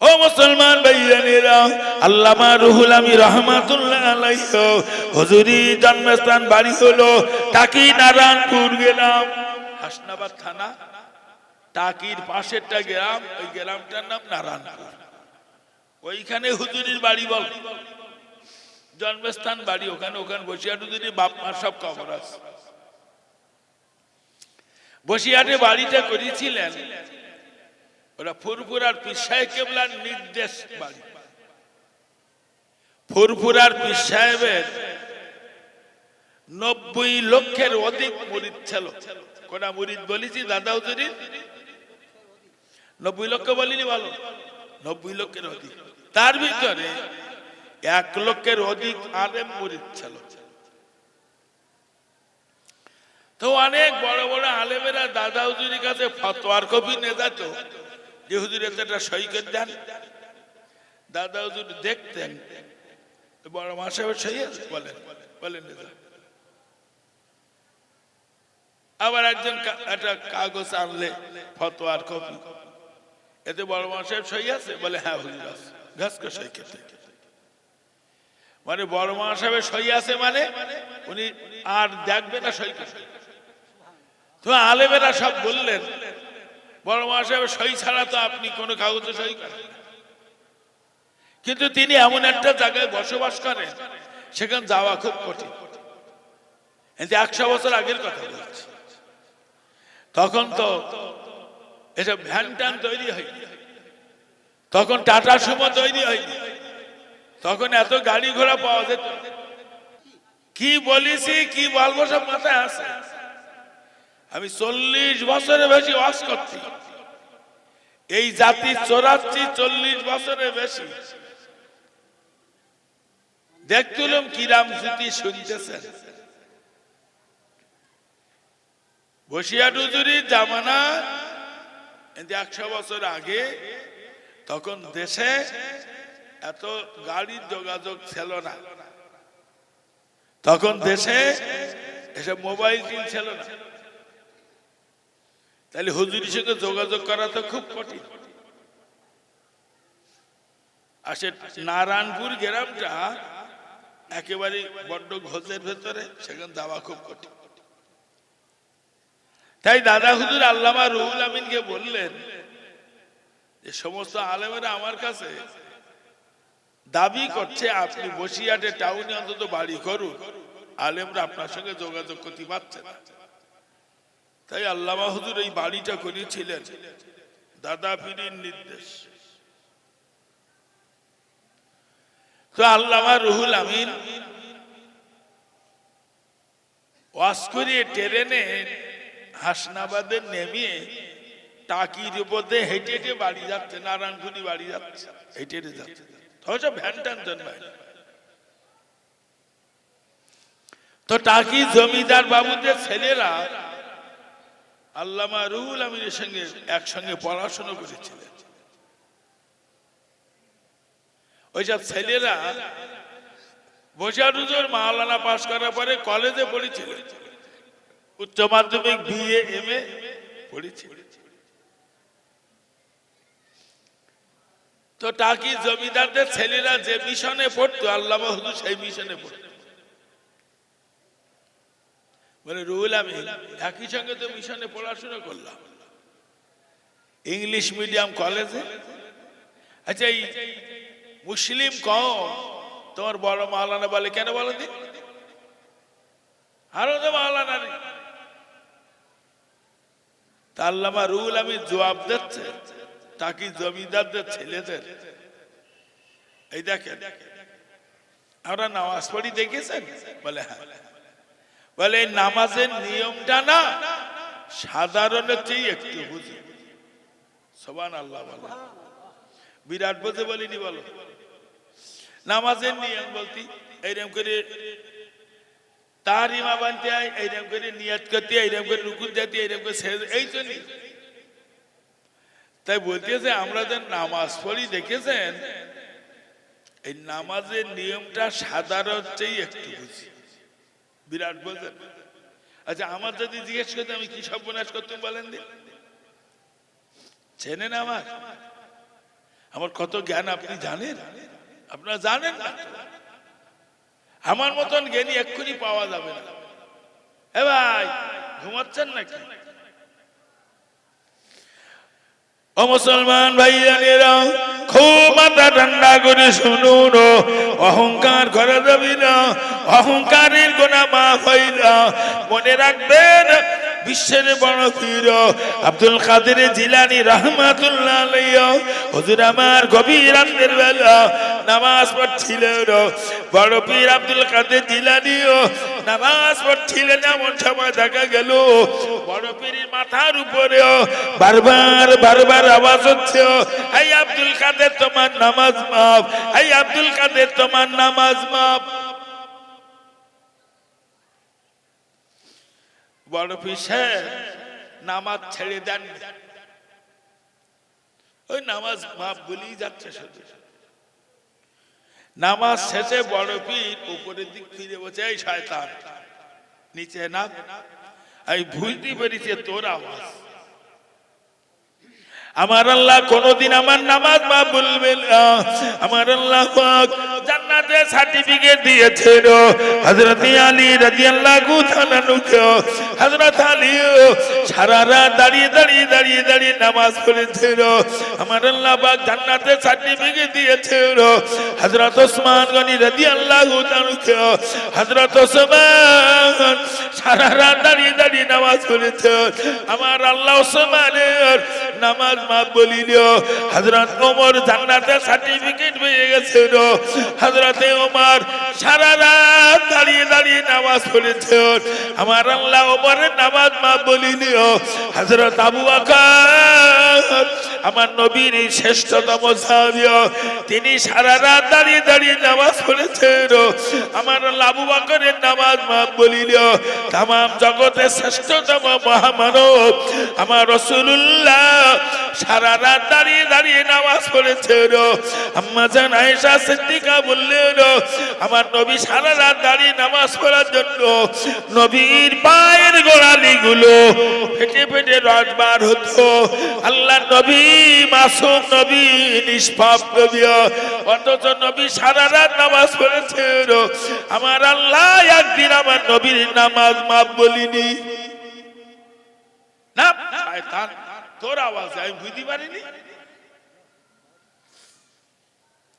ও মুসলমান ভাইয়েরা, আল্লামা রুহুল আমিন রহমাতুল্লাহ আলাইহি হুজুরি জন্মস্থান বাড়ি হলো টাকি নারায়ণপুর গেলাম, হাসনাবাদ থানা, টাকির পাশেরটা গ্রাম, ওই গ্রামটার নাম নারায়ণপুর। ওইখানে হুজুরির বাড়ি, বল জন্মস্থান বাড়ি ওখানে। ওখানে বসিরহাট হুজুরির বাপ মার সব কবর আছে। বসিরহাটে বাড়িটা করেছিলেন ওরা ফুরফুরার পীর সাহেব কেবলার নির্দেশ বাড়ি। ফুরফুরার পীর সাহেবের 90 লক্ষের অধিক মুরিদ ছিল। কোনা মুরিদ বলেছি দাদা হুজুরির? 90 লক্ষ বলিনি, ভালো, 90 লক্ষের অধিক। তার ভিতরে 1 লক্ষের অধিক আলেম মুরিদ ছিল। তো অনেক বড় বড় আলেমেরা দাদা হুজুরির কাছে ফতোয়ার কপি নিয়ে যেত যে হুজুর একটা সই করে দেন। দাদা হুজুর দেখতেন, বড় মা সাহেব সই আছে, বলেন বলেন। আবার একজন একটা কাগজ আনলে ফতোয়ার কপি, এতে বড় মা সাহেব সই আছে, বলে হ্যাঁ হুজুর আছে, ঘাস করে সই করতে। মানে বড় মা সাহেবের সই আছে মানে উনি আর দেখবে না সই করতে। তো আলেমেরা সব বললেন বড় মা সাহেবের সই ছাড়া তো আপনি কোনো কাগজে সই করেন। কিন্তু তিনি এমন একটা জায়গায় বসবাস করেন সেখানে যাওয়া খুব কঠিন। 100 বছর আগের কথা বলছি। তখন তো এসব ভ্যান ট্যান তৈরি হয়নি, তখন টাটা সুমো তৈরি হয়নি, তখন এত গাড়ি ঘোড়া পাওয়া যেত। কি বলিছি কি বলবো সব মাথায় আছে। আমি 40 বছরের বেশি ওয়াজ করছি, এই জাতি চোরাচ্ছি 40 বছরের বেশি। দেখতুলম কিরাম জুতি শুনতেছেন। বসিরহাট হুজুরির জামানা 100 বছর আগে, তখন দেশে এত গাড়ির যোগাযোগ ছিল না, তখন দেশে এসব মোবাইল ছিল না। তাহলে হুজুরির সঙ্গে যোগাযোগ করা তো খুব কঠিন। আর সে নারায়ণপুর গ্রামটা একেবারে বড্ড ঘোষের ভেতরে, সেখানে যাওয়া খুব কঠিন। তাই দাদা হুজুর আল্লামা রুহুল আমিনকে বললেন যে সমস্ত আলেমেরা আমার কাছে দাবি করছে আপনি বসিরহাটে টাউনে অন্তত বাড়ি করুন, আলেমরা আপনার সঙ্গে যোগাযোগ করতে পারছে না। তাই আল্লামা হুজুর এই বাড়িটা করেছিলেন দাদা পীরের নির্দেশ। তো আল্লামা রুহুল আমিন ওয়াজ করিয়ে ট্রেনে হাসনাবাদে নেমে টাকির উপরে হেঁটে হেঁটে বাড়ি যাচ্ছে, নারায়ণপুরি বাড়ি যাচ্ছে, হেঁটে হেঁটে যাচ্ছে। তো ভ্যান ট্যান জন্মায়। তো টাকি জমিদার বাবুদের ছেলেরা আল্লামা রুহুল আমিনের সঙ্গে একসঙ্গে পড়াশোনা করেছিলেন। ওইসব ছেলেরা বসিরহাট হুজুর মাওলানা পাশ করার পরে কলেজে পড়েছিলেন, উচ্চ মাধ্যমিক বিএ এমএ পড়েছিলেন। তো টাকি জমিদারদের ছেলেরা যে মিশনে পড়তো আল্লামা হুজুর সেই মিশনে পড়তো। বলে রুহুল আমিন একই সঙ্গে তো মিশনে পড়াশোনা করলাম, ইংলিশ মিডিয়াম কলেজে। আচ্ছা এই মুসলিম কম তোমার বড় মাওলানা বলে কেন বলো দিন? আরো তো মাওলানা নেই। তা আল্লামা রুহুল আমিন জবাব দিচ্ছে টাকি জমিদারদের ছেলেদের, এই দেখেন আমরা নামাজ পড়ি দেখেছেন? বলে হ্যাঁ। বলে নামাজের নিয়মটা না সাধারণের চেয়ে একটু বুঝি। সুবহানাল্লাহ বলে, বিরাট বুঝে বলিনি বলো। নামাজের নিয়ম বলতে এইরকম করে তাহারিমা বানতে হয়, এইরকম করে নিয়াত করতে, এইরকম করে রুকু দিতে, এইরকম করে সেজদা, এই তো নিয়ম। তাই বলতেছে আমরা যে নামাজ পড়ি দেখেছেন, এই নামাজের নিয়মটা সাধারণ চেয়ে একটু বুঝি। বিরাট বোঝেন। আচ্ছা আমার যদি জিজ্ঞেস করতে আমি কি সর্বনাশ করতাম বলেন দিন? চেনেন আমার? আমার কত জ্ঞান আপনি জানেন? আপনারা জানেন না? আমার মতন জ্ঞানী এক্ষুনি পাওয়া যাবে না। এ ভাই, ঘুমাচ্ছেন নাকি? ও মুসলমান ভাইয়ানেরা, খুব মাথা ঠান্ডা করে শুনুন। অহংকার করা যাবে না, অহংকারের গোনা মাফ হয় না। মনে রাখবেন, বিশ্বের বড় পীর আব্দুল কাদের জিলানী রাহমাতুল্লাহ আলাইহি হুজুর আমার গভীর রাতের বেলা নামাজ পড়ছিলেন। বড় পীর আব্দুল কাদের জিলানী নামাজ পড়ছিলেন, এমন সময় দেখা গেল বড় পীরের মাথার উপরে বারবার বারবার আওয়াজ হচ্ছে, এই আব্দুল কাদের তোমার নামাজ মাফ, এই আব্দুল কাদের তোমার নামাজ মাফ। বড় পীর সাহেব নামাজ ছেড়ে দেন, ওই নামাজ মাফ বলেই যাচ্ছে শুধু। নামাজ শেষে বড় পীর উপরের দিক ফিরে বলছে, এই শয়তান নিচে না, আমি বুঝতে পেরেছি তোর আওয়াজ। আমার আল্লাহ কোনদিন আমার নামাজ মাফ বলবেন না। আমার আল্লাহ পাক জান্নাতে সার্টিফিকেট দিয়েছেন হযরত আলী রাদিয়াল্লাহু তাআলা আনহু। হযরত আলী সারা রাত দাঁড়িয়ে দাঁড়িয়ে দাঁড়িয়ে দাঁড়িয়ে নামাজ পড়েছেন, আমার আল্লাহ পাক জান্নাতে সার্টিফিকেট দিয়েছেন। হযরত ওসমান গনি রাদিয়াল্লাহু তাআলা আনহু, হযরত ওসমান সারা রাত দাঁড়িয়ে দাঁড়িয়ে নামাজ পড়েছেন, আমার আল্লাহ ওসমানের নামাজ মাফ বলিল। হযরত ওমর জান্নাতে সার্টিফিকেট পেয়ে গেছেন, হযরত ওমর সারা রাত দাঁড়িয়ে দাঁড়িয়ে নামাজ পড়েছেন, আমার আল্লাহ ওমরের নামাজ মাফ বলিল। হযরত আবু বকর আমার নবীর শ্রেষ্ঠতম সাহাবী, তিনি সারা রাত দাঁড়িয়ে দাঁড়িয়ে নামাজ পড়েছেন, আমার আল্লাহ আবু বকরের নামাজ মাফ বলিল। তাম জগতের শ্রেষ্ঠতম মহামানব আমার রাসূলুল্লাহ সারা রাত দাঁড়িয়ে দাঁড়িয়ে নামাজ পড়েছেন। আম্মা জান আয়েশা সিদ্দিকা বললেন, আমার নবী সারা রাত দাঁড়িয়ে নামাজ পড়ার জন্য নবীর পায়ের গোড়ালি গুলো ফেটে ফেটে রস বার হতো। আল্লাহর নবী মাসুম নবী, নিষ্পাপ নবী, অথচ নবী সারা রাত নামাজ পড়েছেন। আমার আল্লাহ একদিন আমার নবীর নামাজ মাফ বলিনি না। শয়তান তোর আওয়াজ আমি বুঝতে পারিনি।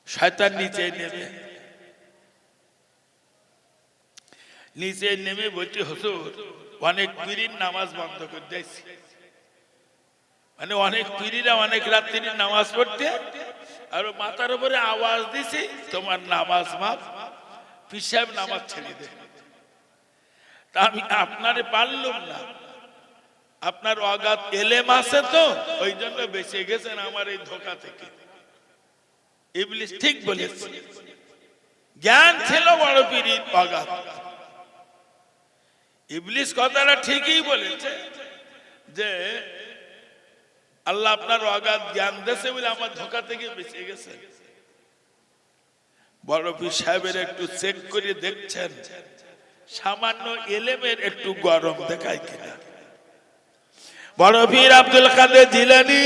শয়তান নিচে নেমে বলছে, হুজুর অনেক পীরের নামাজ বন্ধ করে দিয়েছি। মানে অনেক পীরেরা অনেক রাত্রি নামাজ পড়তে আর মাথার উপরে আওয়াজ দিছি, তোমার নামাজ মাফ, পীর সাহেব নামাজ ছেড়ে দে। তা আমি আপনারে পারলাম না, আপনার অগাধ এলেম আছে তো, ওই জন্য বেঁচে গেছেন আমার এই ধোঁকা থেকে। ইবলিস ঠিক বলেছে, জ্ঞান ছিল বড় পীরের অগাধ। ইবলিস কথাটা ঠিকই বলেছে যে আল্লাহ আপনার অগাধ জ্ঞান দেশে বলে আমার ধোঁকা থেকে বেঁচে গেছে। বড় পীর সাহেবের একটু চেক করে দেখছেন সামান্য এলেমের একটু গরম দেখায় কিনা। বড় পীর আব্দুল কাদের জিলানী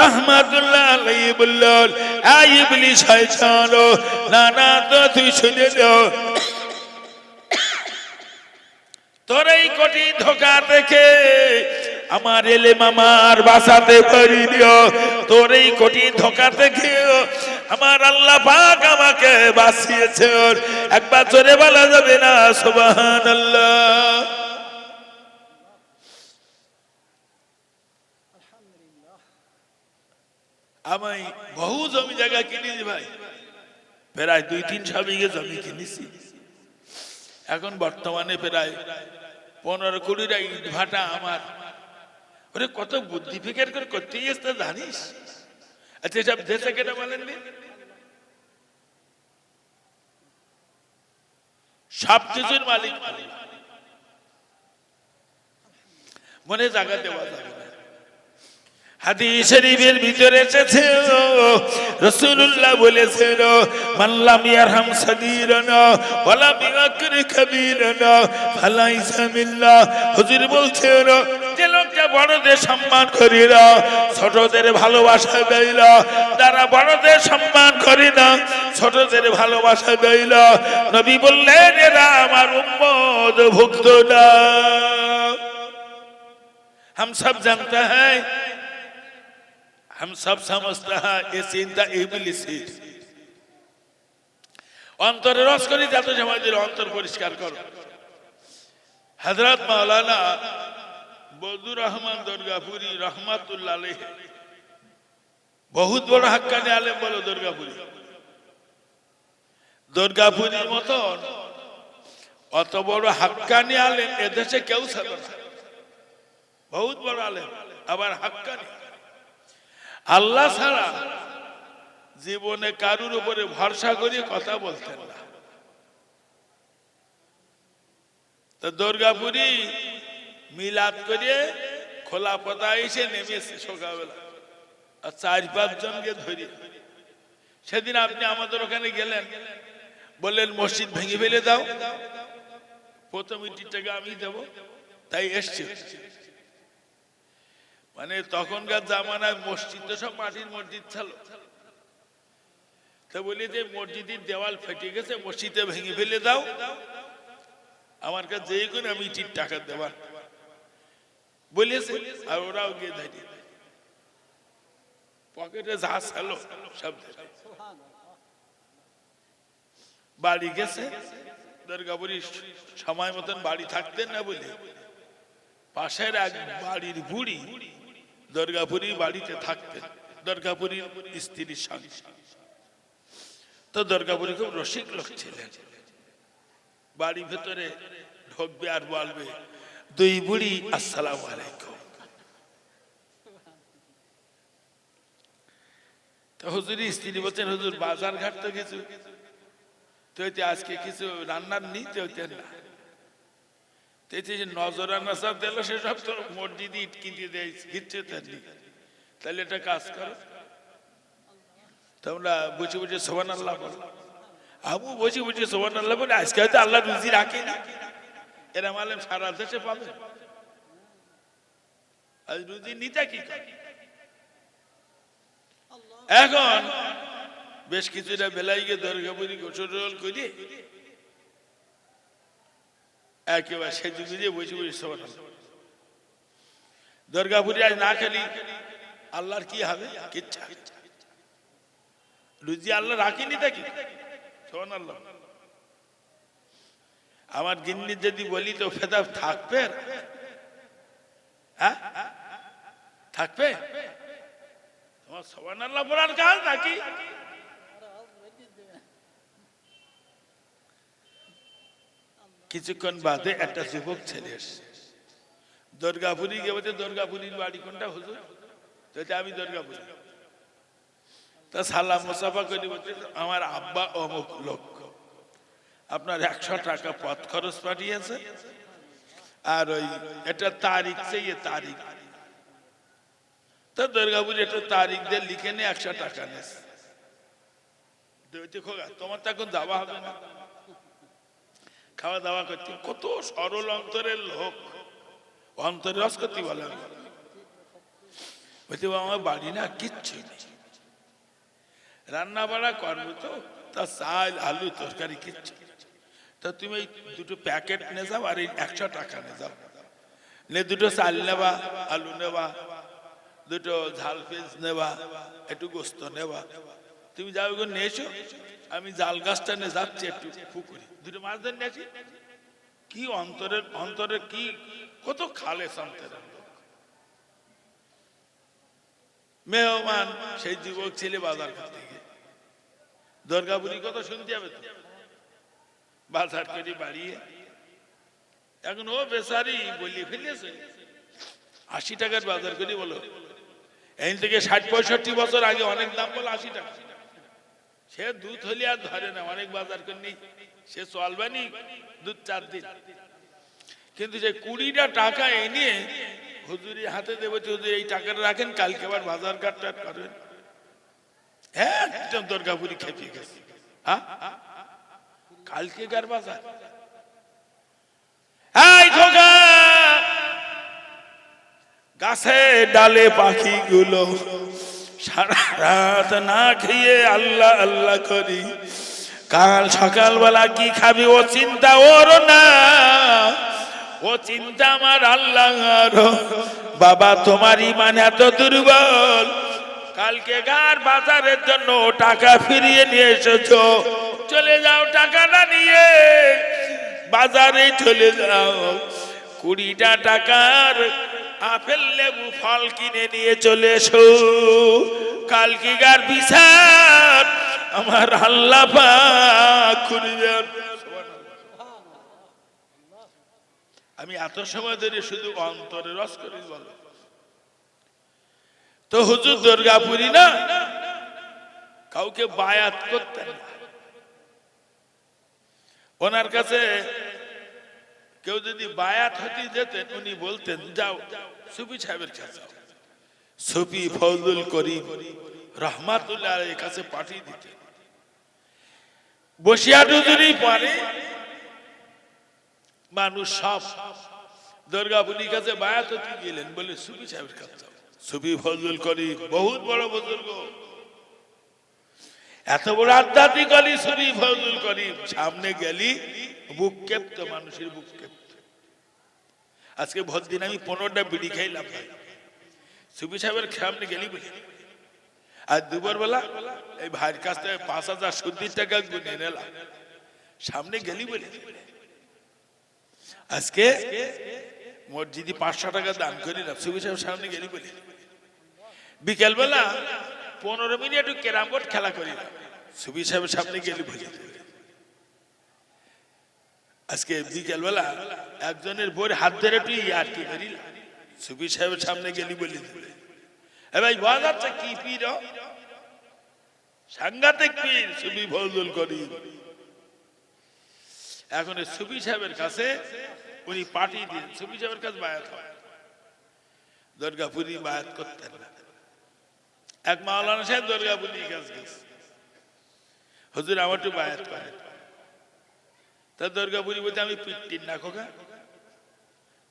রাহমাতুল্লাহ আলাইহি বললেন, এই ইবলিস শয়তান, না না তো তুই শুনে নাও, তোর এই কঠিন ধোঁকা থেকে আমার এলেম আমার বাঁচাতে পারিনি। তোর এই কঠিন ধোঁকা থেকে আমার আল্লাহ পাক আমাকে বাঁচিয়েছেন। একবার জোরে বলা যাবে না সুবহানাল্লাহ? আমি বহু জমি জায়গা কিনেছি ভাই, প্রায় 2-3 বিঘে জমি কিনেছি। এখন বর্তমানে প্রায় 15-20টা ইট ভাটা আমার। ওরে কত বুদ্ধি ফিকের করে করতেই আসতে জানিস। আচ্ছা সব দেশে কেটে বলেন সব কিছুর মালিক মনে জায়গা দেওয়া যাবে না। হাদিস শরীফের ভিতরে এসেছে রাসূলুল্লাহ বলেছেন, মান লাম ইয়ারহাম সাগীরানা ওয়া লাম ইয়াকরি কাবীরানা ফালাইসা মিল্লাহ। হুজুর বলছেন, যে লোকটা বড়দের সম্মান করি না, ছোটদের ভালোবাসা দেই না। যারা বড়দের সম্মান করি না, ছোটদের ভালোবাসা দেই না, নবী বললেন এরা আমার উম্মত ভুক্ত না। हम सब जानते हैं, हम सब समझते हैं ये चिंता इब्लिस है। অন্তরে রস করি যত সময় দিলে অন্তর পরিষ্কার করো। হযরত মাওলানা বদরুর রহমান দুর্গাপুরী রহমাতুল্লাহ আলাইহি বহুত বড় হাক্কানি আলেম বলো দুর্গাপুরী। দুর্গাপুরীর মতন অত বড় হাক্কানি আলেম এদেশে কেউ ছিল না। বহুত বড় আলেম আবার হাক্কানি। আল্লাহ ছাড়া জীবনে কারুর উপরে ভরসা করে কথা বলতেন না। তো দুর্গাপুরী মিলাদ করে খোলা পথা এসে নেমেছে সকালবেলা, আর 4-5 জনকে ধরে। সেদিন আপনি আমাদের ওখানে গেলেন, বললেন মসজিদ ভেঙে ফেলে দাও, প্রথম ইটির টাকা আমি দেব, তাই এসছে। মানে তখনকার জামানায় মসজিদ তো সব মাটির মসজিদ ছিল। তো বলি যে মসজিদের দেওয়াল ফেটে গেছে, মসজিদে ভেঙে ফেলে দাও, আমার কাছে যেই কোন আমি ইটির টাকা দেওয়ার বলেছে। আর ওরাও গিয়ে দাঁড়িয়ে পকেটে যা ছিল সব বাড়ি গেছে। দুর্গাপুরী সময় মতন বাড়ি থাকতেন না বলে পাশের এক বাড়ির বুড়ি দুর্গাপুরী বাড়িতে থাকতেন দুর্গাপুরীর স্ত্রীর সঙ্গে। তো দুর্গাপুরী খুব রসিক লোক ছিলেন। বাড়ির ভেতরে ঢুকবে আর বলবে, দুই বুড়ি আসসালামু আলাইকুম। তো হুজুরি স্ত্রী বলছেন, হুজুর বাজার ঘাট তো কিছু তো আজকে কিছু রান্নার নিতে হইতেন না, নজরানা সব দিল সেসব তো মসজিদে ইট কিনতে দেয়, কিচ্ছু তাহলে একটা কাজ করো, তোমরা বুঝে বুঝে সুবহানাল্লাহ বলো। আবু বুঝে বুঝে সুবহানাল্লাহ বলে, আজকে হয়তো আল্লাহ রুজি রাখে না, এরা মালেম সারা দেশে পাবে, আজ রুজি নিতে কি করে। এখন বেশ কিছুটা বেলায় গিয়ে দুর্গাপুরী গোসল করে একেবারে সেজে গুজে বসে বসে সুবহানাল্লাহ। দুর্গাপুরী আজ না খেলি আল্লাহর কি হবে, কিচ্ছা রুজি আল্লাহ রাখিনি দেখি সুবহানাল্লাহ। আমার গিন্নি যদি বলি তো ফেদা থাকবে, হ্যাঁ থাকবে তোমার সুবহানাল্লাহ বলার কাজ নাকি। কিছুক্ষণ বাদে একটা যুবক ছেলে এসছে দুর্গাপুরী গিয়ে বলছে, দুর্গাপুরীর বাড়ি কোনটা হুজুর? আমি দুর্গাপুরী। তা সালাম মুসাফা করে বলছে, আমার আব্বা অমুক লোক, আপনার 100 টাকা পথ খরচ পাঠিয়েছে, আর ওই এটা তারিখ চেয়ে তারিখ। তো দুর্গাপুরী এটা তারিখ দিয়ে লিখে নিয়ে 100 টাকা নেছে। তোমার তো এখন যাওয়া হবে না, খাওয়া দাওয়া করতে। কত সরল অন্তরের লোক, অন্তরে রস করতে বলে। আমার বাড়ি না কিচ্ছু নেই, রান্না বাড়া করবো তো, তা চাল আলু তরকারি কিচ্ছু। তা তুমি এই দুটো প্যাকেট নে যাও, আর এই 100 টাকা নে যাও, নে দুটো চাল নেবা, আলু নেবা, দুটো ঝাল পেঁয়াজ নেবা, একটু গোস্ত নেবা। তুমি যাও গো নিয়ে এসো, আমি জাল গাছটা নিয়ে যাচ্ছি একটু পুকুরে, দুটো মাছ ধরে নিয়েছি। কি অন্তরের অন্তরের কি কত খালে অন্তরের মেহমান। সেই যুবক ছেলে বাজার করতে গিয়ে দুর্গাপুরী কথা শুনতে হবে তো, বাজার করে বাড়িয়ে এখন ও বেচারি বলিয়ে ফেলেছে 80 টাকার বাজার করে। বলো এই থেকে 60-65 বছর আগে অনেক দাম বলো 80 টাকা। সে দুধ হলে আর ধরে না, অনেক বাজার করে সে চলবে নি 2-4 দিন। কিন্তু যে 20টা টাকা এনে হুজুরি হাতে দেবো, হুজুর এই টাকাটা রাখেন, কালকে আবার বাজার ঘাটটা করবেন। হ্যাঁ দুর্গাপুরী খেপিয়ে গেছে, হ্যাঁ কালকে কার বাজার। গাছে ডালে পাখিগুলো সারা রাত না খেয়ে আল্লাহ আল্লাহ করি, কাল সকালবেলা কি খাবি ও চিন্তা ওর না, ও চিন্তা আমার আল্লাহ। বাবা তোমার ঈমান এত দুর্বল, কালকে গার বাজারের জন্য টাকা ফিরিয়ে নিয়ে এসেছো, চলে যাও টাকাটা নিয়ে বাজারে চলে যাও, 20টা টাকার আপেল লেবু ফল কিনে নিয়ে চলে এসো, কালকে গার বিচার আমার আল্লাহ পাক করবেন। আমি এত সময় ধরে শুধু অন্তরে রস করি বলো তো হুজুর দুর্গাপুরি না কাউকে বায়াত করতেন না। ওনার কাছে কেউ যদি বায়াত হতে যেতেন উনি বলতেন যাও সুফি সাহেবের কাছে, সুফি ফজলুল করিম রহমাতুল্লাহ আলাইহির কাছে পাঠিয়ে দিতেন। বসিয়া হুজুরই পরে মানুষ সব দুর্গাপুরীর কাছে বায়াত হতে গেলেন, বলে সুফি সাহেবের কাছে যাও, সুফি ফজলুল করিম বহুত বড় বুজুর্গ, এত বড় আধ্যাত্মিক আলী সুফি ফজলুল করিম, সামনে গেলি বুক কেঁপতো, মানুষের বুক কেঁপতো। আজকে ভোর দিন আমি 15টা বিড়ি খাইলাম ভাই, সুফি সাহেবের সামনে গেলি বলে, আর দুপুরবেলা এই ভাইয়ের কাছ থেকে 5070 টাকা গুনে নিলাম, সামনে গেলি বলে। আজকে মসজিদে 500 টাকা দান করিলাম, সুফি সাহেবের সামনে গেলি বলে। বিকেল বেলা 15 মিনিট একটু ক্যারাম বোর্ড খেলা করিলাম, সুফি সাহেবের সামনে গেলি বলে। আজকে বিকেল বেলা একজনের বইয়ের হাত ধরে একটু ইয়ার কি করিলাম, সুফি সাহেবের সামনে গেলি বলে। এ ভাই বোঝা যাচ্ছে কি পীর, সাংঘাতিক পীর সুফি ফজলুল করিম। এখন সুফি সাহেবের কাছে উনি পাঠিয়ে দিন, সুফি সাহেবের কাছে বায়াত হয়, দুর্গাপুরি বায়াত করতেন না। এক মাওলানা সাহেব দুর্গাপুরি কাছে গেছে, হুজুর আমার একটু বায়াত করেন। তা দুর্গাপুরি বলতে আমি পিটিন না খোকা,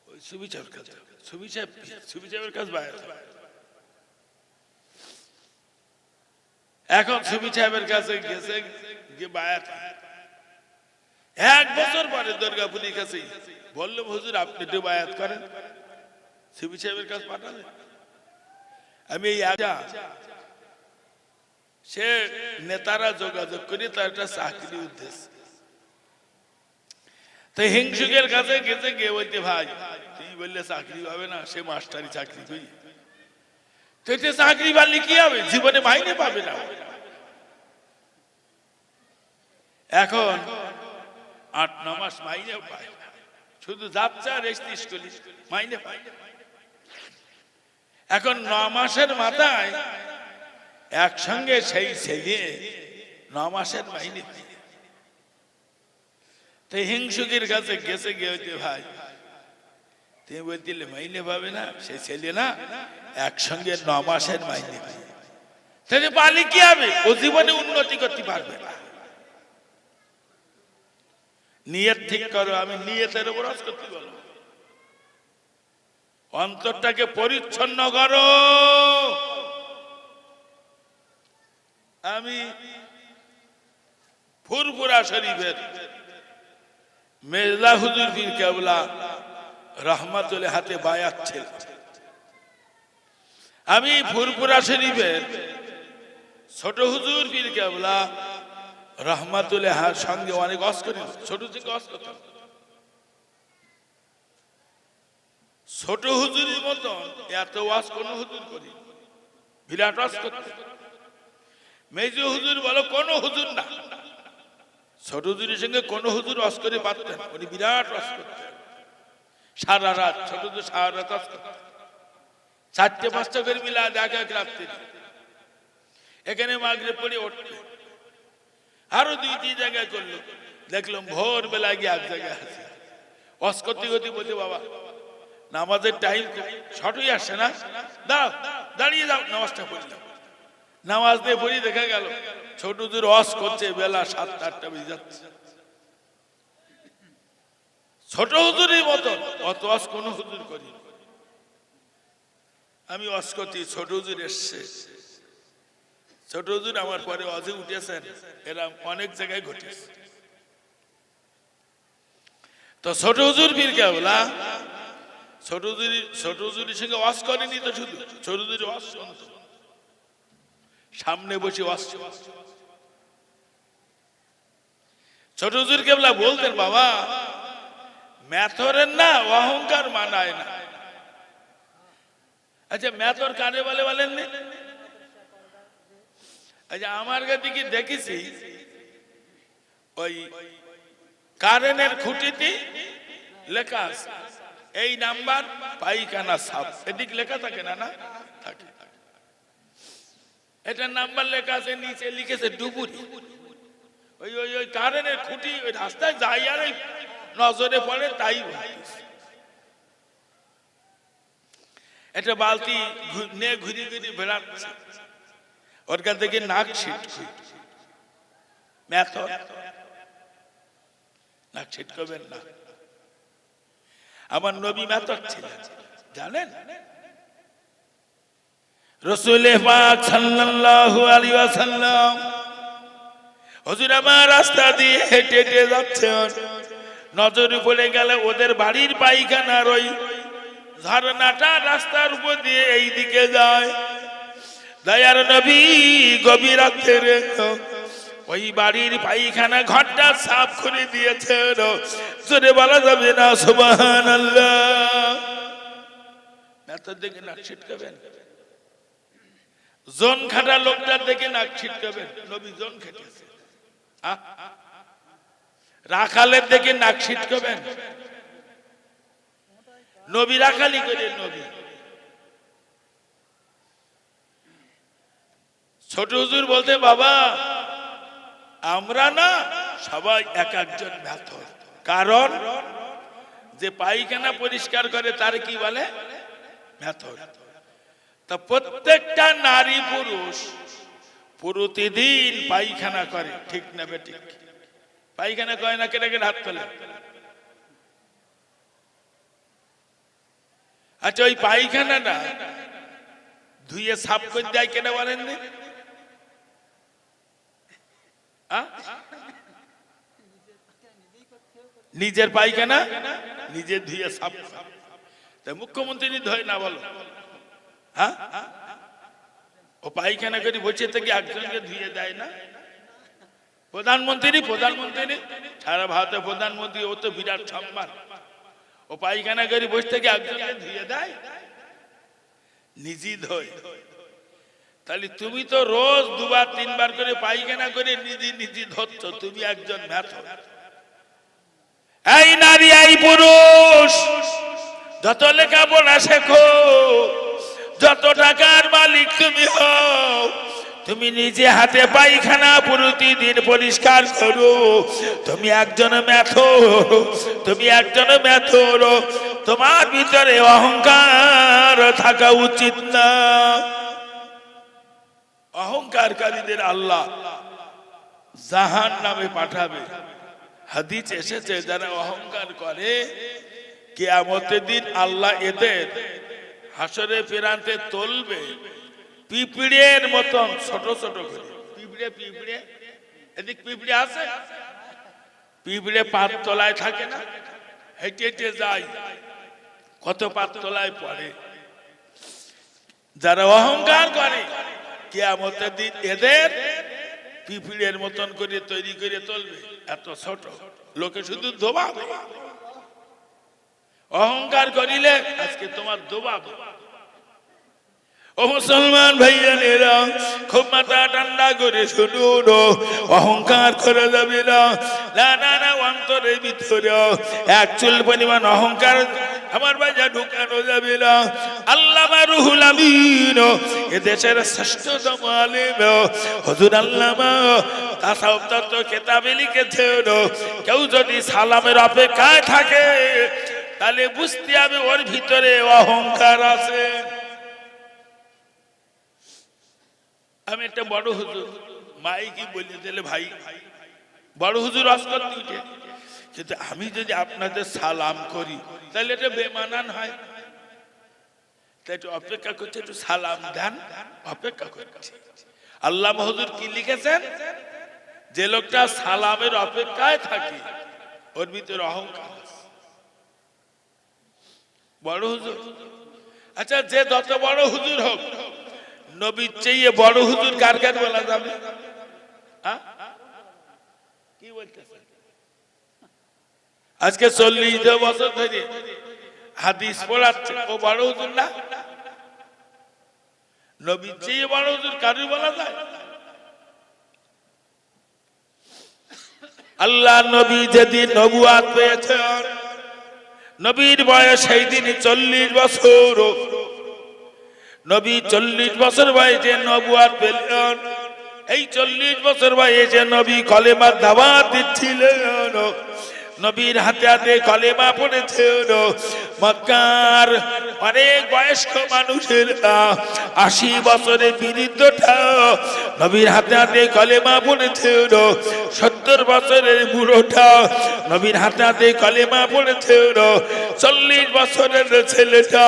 ওই সুফি সাহেবের কাছে, সুফি সাহেবের কাছে বায়াত হয়। এখন সুফি সাহেবের কাছে গেছে গিয়ে বায়াত হয়। 1 বছর পরে দুর্গাপুরীর কাছে বললাম হুজুর আপনি একটু বায়াত করেন, সুফি সাহেবের কাছে পাঠালেন। আমি এই সে নেতারা যোগাযোগ করি তার একটা চাকরি উদ্দেশ্য, তো হিংসুকের কাছে গেছে, গিয়ে বলতে ভাই তুমি বললে চাকরি পাবে না, সে মাস্টারি চাকরি করি, তো চাকরি পারলে কি হবে, জীবনে মাইনে পাবে না। এখন 8-9 মাস মাইনে পায়, শুধু যাত্রা রেস্টিস করি মাইনে পায়। এখন 9 মাসের মাথায় একসঙ্গে সেই ছেলে 9 মাসের মাইনে পায়। তো হিংসুকের কাছে গেছে, গিয়ে হইতে ভাই তুমি বলছিলে মাইনে পাবে না, সেই ছেলে না একসঙ্গে 9 মাসের মাইনে পায়, তাহলে পালি কি হবে, ও জীবনে উন্নতি করতে পারবে না। নিয়ত ঠিক করো, আমি নিয়তের উপর কাজ করতে বলো, অন্তরটাকে পরিচ্ছন্ন করো। আমি ফুরফুরা শরীফের মেজলা হুজুর পীর কেবলা রহমাতুল্লাহ হাতে বায়াত ছিল। আমি ফুরফুরা শরীফের ছোট হুজুর পীর কেবলা রহমাতুল্লাহ সঙ্গে অনেক ওয়াজ করি, ছোট থেকে ওয়াজ করতাম। ছোট হুজুরের মতন এত ওয়াজ কোন হুজুর করি, বিরাট ওয়াজ করতে। মেজো হুজুর বলো কোন হুজুর না, ছোট হুজুরের সঙ্গে কোন হুজুর ওয়াজ করে পারতেন, উনি বিরাট ওয়াজ করতেন। সারা রাত ছোট হুজুর সারা রাত ওয়াজ করতেন, 4-5টা করে মিলা দেখা রাখতে। এখানে মাগরিব পড়ে উঠতে আরো 2-3 জায়গায় করলো, দেখলাম ভোর বেলা গিয়ে এক জায়গায় আছে ওয়াজ করতে করতে বলতে বাবা নামাজের টাইম শর্ট হয়ে আসছে না, দাঁড়াও দাঁড়িয়ে যাও নামাজটা পড়লাম। নামাজ দিয়ে পড়ি দেখা গেল ছোট হুজুর ওয়াজ করছে, বেলা 7-8টা বেজে যাচ্ছে। ছোট হুজুরের মতন অত ওয়াজ কোন হুজুর করি। আমি অস্কতি ছোট হুজুর এসছে, ছোট হুজুর আমার পরে অজে উঠেছেন, এরা অনেক জায়গায় ঘটেছে। তো ছোট হুজুর পীর কেবলা ছোট হুজুরের সঙ্গে ওয়াজ করেনি তো, শুধু ছোট হুজুর ওয়াজ শুনতো, সামনে বসে ওয়াজ। ছোট হুজুর কেবলা বলতেন, বাবা মেথরের না অহংকার মানায় না। আচ্ছা মেথর কারে বলে বলেন? আচ্ছা আমার কাছে কি দেখেছি ওই কারেন্টের খুঁটিতে লেখা আছে এই নাম্বার পাইখানা সাপ, এদিক লেখা থাকে না? না থাকে। এটা নাম্বার লেখা আছে, নিচে লিখেছে ডুবুরি। ওই ওই ওই কারেন্টের খুঁটি ওই রাস্তায় যাই আর নজরে পড়ে তাই। এটা বালতি নিয়ে ঘুরি ঘুরি বেড়াচ্ছে, ওর কাছ থেকে নাক ছিট মেথর, নাক ছিট করবেন না। আমার নবী মেথর ছিলেন জানেন? রাসূল পাক সাল্লাল্লাহু আলাইহি ওয়াসাল্লাম হুজুর আমার রাস্তা দিয়ে হেঁটে হেঁটে যাচ্ছেন, নজরে পড়ে গেল ওদের বাড়ির পায়খানার ওই ঝর্ণাটা রাস্তার উপর দিয়ে এই দিকে যায়। দয়ার নবী গভীর রাতের ওই বাড়ির পায়খানা ঘরটা সাফ করে দিয়েছেন, জোরে বলা যাবে না সুবহানাল্লাহ। মেথর দেখে নাক ছিটকাবেন, জন খাটা লোকটার দেখে নাক ছিটকাবেন। নবী জন খেটেছে। রাখালের দেখে নাক ছিটকাবেন, নবী রাখালি করে। নবী ছোট হুজুর বলতে, বাবা আমরা না সবাই এক একজন মেথর। কারণ যে পায়খানা পরিষ্কার করে তার কি বলে? মেথর। তা প্রত্যেকটা নারী পুরুষ প্রতিদিন পায়খানা করে, ঠিক না বেঠিক? পায়খানা করে না? কেটে কেটে হাত তোলে। আচ্ছা ওই পায়খানাটা ধুয়ে সাফ করে দেয় কেন বলেন? নিজের পায়খানা নিজে ধুয়ে সাফ। তাই মুখ্যমন্ত্রী ধোয় না বলো? হ্যাঁ, ও পায়খানা করে বসে থেকে একজনকে ধুয়ে দেয় না? প্রধানমন্ত্রী সারা ভারতের প্রধানমন্ত্রী, ও তো বিরাট সম্মান। ও পায়খানা করে বসে থেকে একজনকে ধুয়ে দেয়? নিজে ধোয়। তাহলে তুমি তো রোজ দুবার তিনবার করে পায়খানা করে নিজে ধরছ, তুমি একজন মেথর। এই নারী এই পুরুষ যত লেখাপড়া শেখো, যত টাকার মালিক তুমি হও, তুমি নিজে হাতে পায়খানা প্রতিদিন পরিষ্কার করো, তুমি একজন মেথর। তুমি একজন মেথর, তোমার ভিতরে অহংকার থাকা উচিত না। অহংকারকারীদের আল্লাহ জাহান্নামে পাঠাবে। হাদিস এসেছে যারা অহংকার করে কিয়ামতের দিন আল্লাহ এদের হাসরে ফেরাতে তুলবে পিঁপড়ের মতন ছোট ছোট করে। পিঁপড়ে এদিক পিঁপড়ে আছে, পিঁপড়ে পাততলায় থাকে না, হেঁটে হেঁটে যায়, কত পাততলায় পড়ে। যারা অহংকার করে কিয়ামতের দিন এদের পিঁপড়ের মতন করে তৈরি করে তুলবে, এত ছোট, লোকে শুধু দোবাবে। অহংকার করিলে আজকে তোমার দোবাবে। ও মুসলমান ভাইয়ানেরা, খুব মাথা ঠান্ডা করে শুনুন, অহংকার করে যাবে না। না, অন্তরের ভিতরে এক চুল পরিমাণ অহংকার আমার বাজা ঢুকানো যাবে না। আল্লামা রুহুল আমিন এদেশের শ্রেষ্ঠতম আলেম হুজুর আল্লামা তাসাউফ তত্ত্ব কিতাবে লিখেছেন, কেউ যদি সালামের অপেক্ষায় থাকে তাহলে বুঝতে হবে ওর ভিতরে অহংকার আছে। আমি একটা বড় হুজুর মাইকি বলে দিলে, ভাই বড় হুজুর অস্কর দিতে, কিন্তু আমি যদি আপনাদের সালাম করি তাহলে এটা বেমানান হয়। একটু অপেক্ষা করছে, একটু সালাম দেন, অপেক্ষা করছে। আল্লামা হুজুর কি লিখেছেন, যে লোকটা সালামের অপেক্ষায় থাকে ওর ভিতরে অহংকার আছে। বড় হুজুর, আচ্ছা যে যত বড় হুজুর হোক, নবীর চেয়ে বড় হুজুর কার কার বলা যাবে? কি বলতেছে? আজকে 40 বছর ধরে হাদিস পড়াচ্ছে, ও বড় হুজুর না? নবীর চেয়ে বড় হুজুর কারু বলা যায়? আল্লাহ নবী যেদিন নবুয়াত পেয়েছেন, নবীর বয়স সেই দিন 40 বছর। নবী 40 বছর বয়সে নবুয়াত পেলেন। এই 40 বছর বয়সে নবী কলেমার দাওয়াত দিচ্ছিলেন। নবীর হাতে হাতে কলেমা পড়েছেন। মক্কার অনেক বয়স্ক মানুষের 80 বছরের বৃদ্ধটা নবীর হাতে হাতে কলেমা পড়েছেন। 70 বছরের বুড়োটা নবীর হাতে হাতে কলেমা পড়েছেন। 40 বছরের ছেলেটা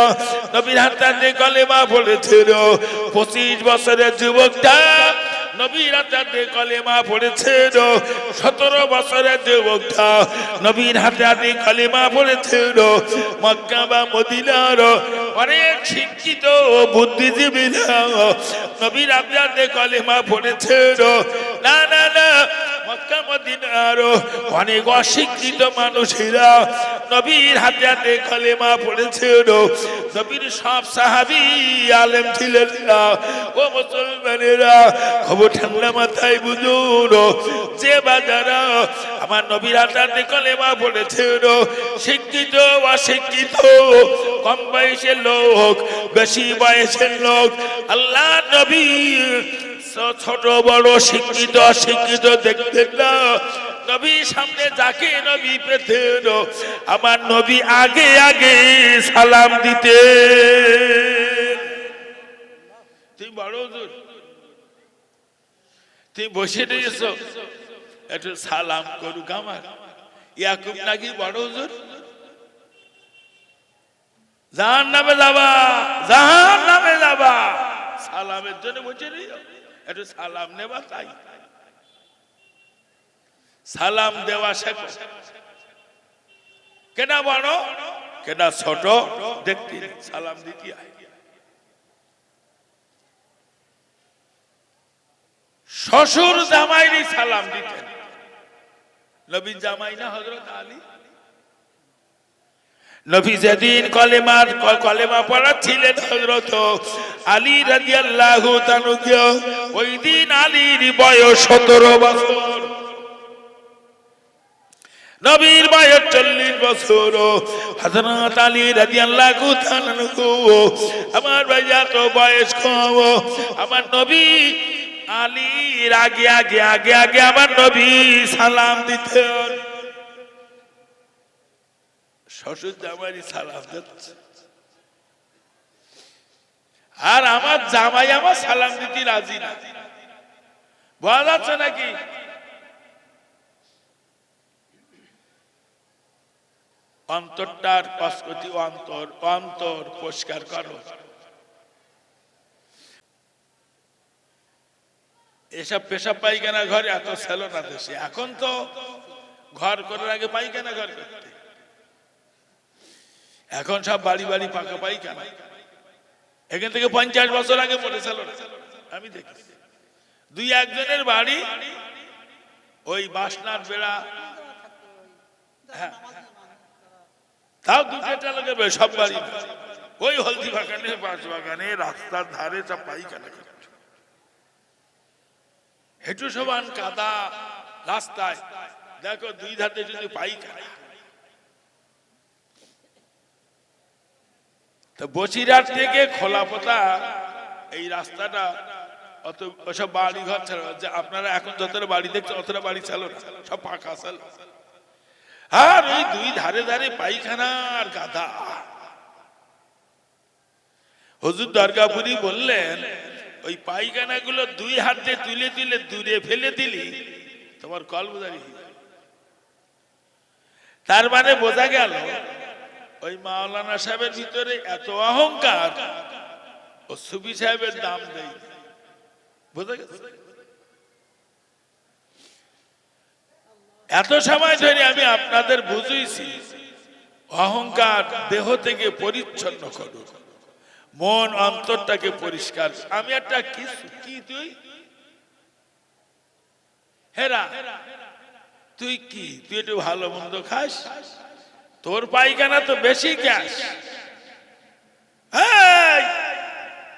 নবীর হাতে হাতে কলেমা পড়েছেন। 25 বছরের যুবকটা নবীর হাতে কলেমা পড়েছেন। 17 বছরের যুবকটা নবীর হাতে হাতে কলেমা পড়েছেন। মক্কা বা মদিনার অনেক শিক্ষিত বুদ্ধিজীবীরা নবীর হাতে কলেমা পড়েছেন। না না না, মক্কা মদিনার অনেক অশিক্ষিত মানুষেরা নবীর হাতে হাতে কলেমা পড়েছেন। নবীর সব সাহাবী আলেম ছিলেন না। ও মুসলমানেরা, খবর ঠান্ডা মাথায় বুঝুন, যে বাজারা আমার নবীর হাতে হাতে কলেমা পড়েছেন, শিক্ষিত অশিক্ষিত, কম বয়সের লোক, বেশি বয়সের লোক, আল্লাহ নবী ছোট বড় শিক্ষিত অশিক্ষিত দেখতেন না। নবীর সামনে যাকে নবী পেতেন, আমার নবী আগে আগে সালাম দিতেন। তুমি বড় হুজুর, তুমি বসে রয়েছ, একটু সালাম করুক আমার। ইয়াকুব নাকি বড় হুজুর? জাহান্নামে যাবা, জাহান্নামে যাবা, সালামের জন্য বসে রইল, একটু সালাম নেবা। তাই সালাম দেওয়া শেখো। কেনা বড় কেনা ছোট দেখতে সালাম দিতে হয়। শ্বশুর জামাইরই সালাম দিতেন। নবীর জামাই না হযরত আলী? নবী যেদিন কলেমা পড়াচ্ছিলেন হযরত আলী রাদিয়াল্লাহু তাআলা, ওই দিন আলীর বয়স 17 বছর, নবীর বয়স 40 বছর। হযরত আলী রাদিয়াল্লাহু তাআলা আমার ভাইয়া তো বয়স কম, আমার নবী আলীর আগে আগে আগে আগে আমার নবী সালাম দিতেন। শ্বশুর জামাই সালাম দিচ্ছে, আর আমার জামাই আমার সালাম দিতে রাজি না। বোঝা যাচ্ছে নাকি? অন্তরটার কসকটি অন্তর অন্তর পরিষ্কার করো। এসব পেশাব পায়খানা ঘরে এত ছিল না দেশে। এখন তো ঘর করার আগে পায়খানা ঘর করতে, এখন সব বাড়ি বাড়ি পাকা পায়খানা। এখান থেকে 50 বছর আগে পড়েছিল না, আমি দেখি। দুই একজনের বাড়ি ওই বাসনার বেড়া, হ্যাঁ তাও দুটা লোকের সব বাড়ি ওই হলদি বাগানে বাঁশ বাগানে রাস্তার ধারে সব পায়খানা। হেঁটু সমান কাদা রাস্তায়, দেখো দুই ধারে যদি পায়খানা। তো বসিরহাট থেকে খোলাপোতা এই রাস্তাটা অত ওসব বাড়ি ঘর ছিল, যে আপনারা এখন যতটা বাড়ি দেখছেন অতটা বাড়ি ছিল না, সব পাকা ছিল। আর ওই দুই ধারে ধারে পায়খানা আর গাদা। হুজুর দরগাপুরি বললেন, ওই পায়খানা গুলো দুই হাতে তুলে তুলে দূরে ফেলে দিলি তোমার কল বোঝা গেছে। তার মানে বোঝা গেল ওই মাওলানা সাহেবের ভিতরে এত অহংকার, ও সুফি সাহেবের দাম দেই, বুঝা গেছে? এত সময় ধরে আমি আপনাদের বুঝিয়েছি অহংকার দেহ থেকে পরিচ্ছন্ন করুন, মন অন্তরটাকে পরিষ্কার। আমি একটা কি তুই হেরা, তুই কি তুই একটু ভালো মন্দ খাস, তোর পায়খানা তো বেশি গ্যাস,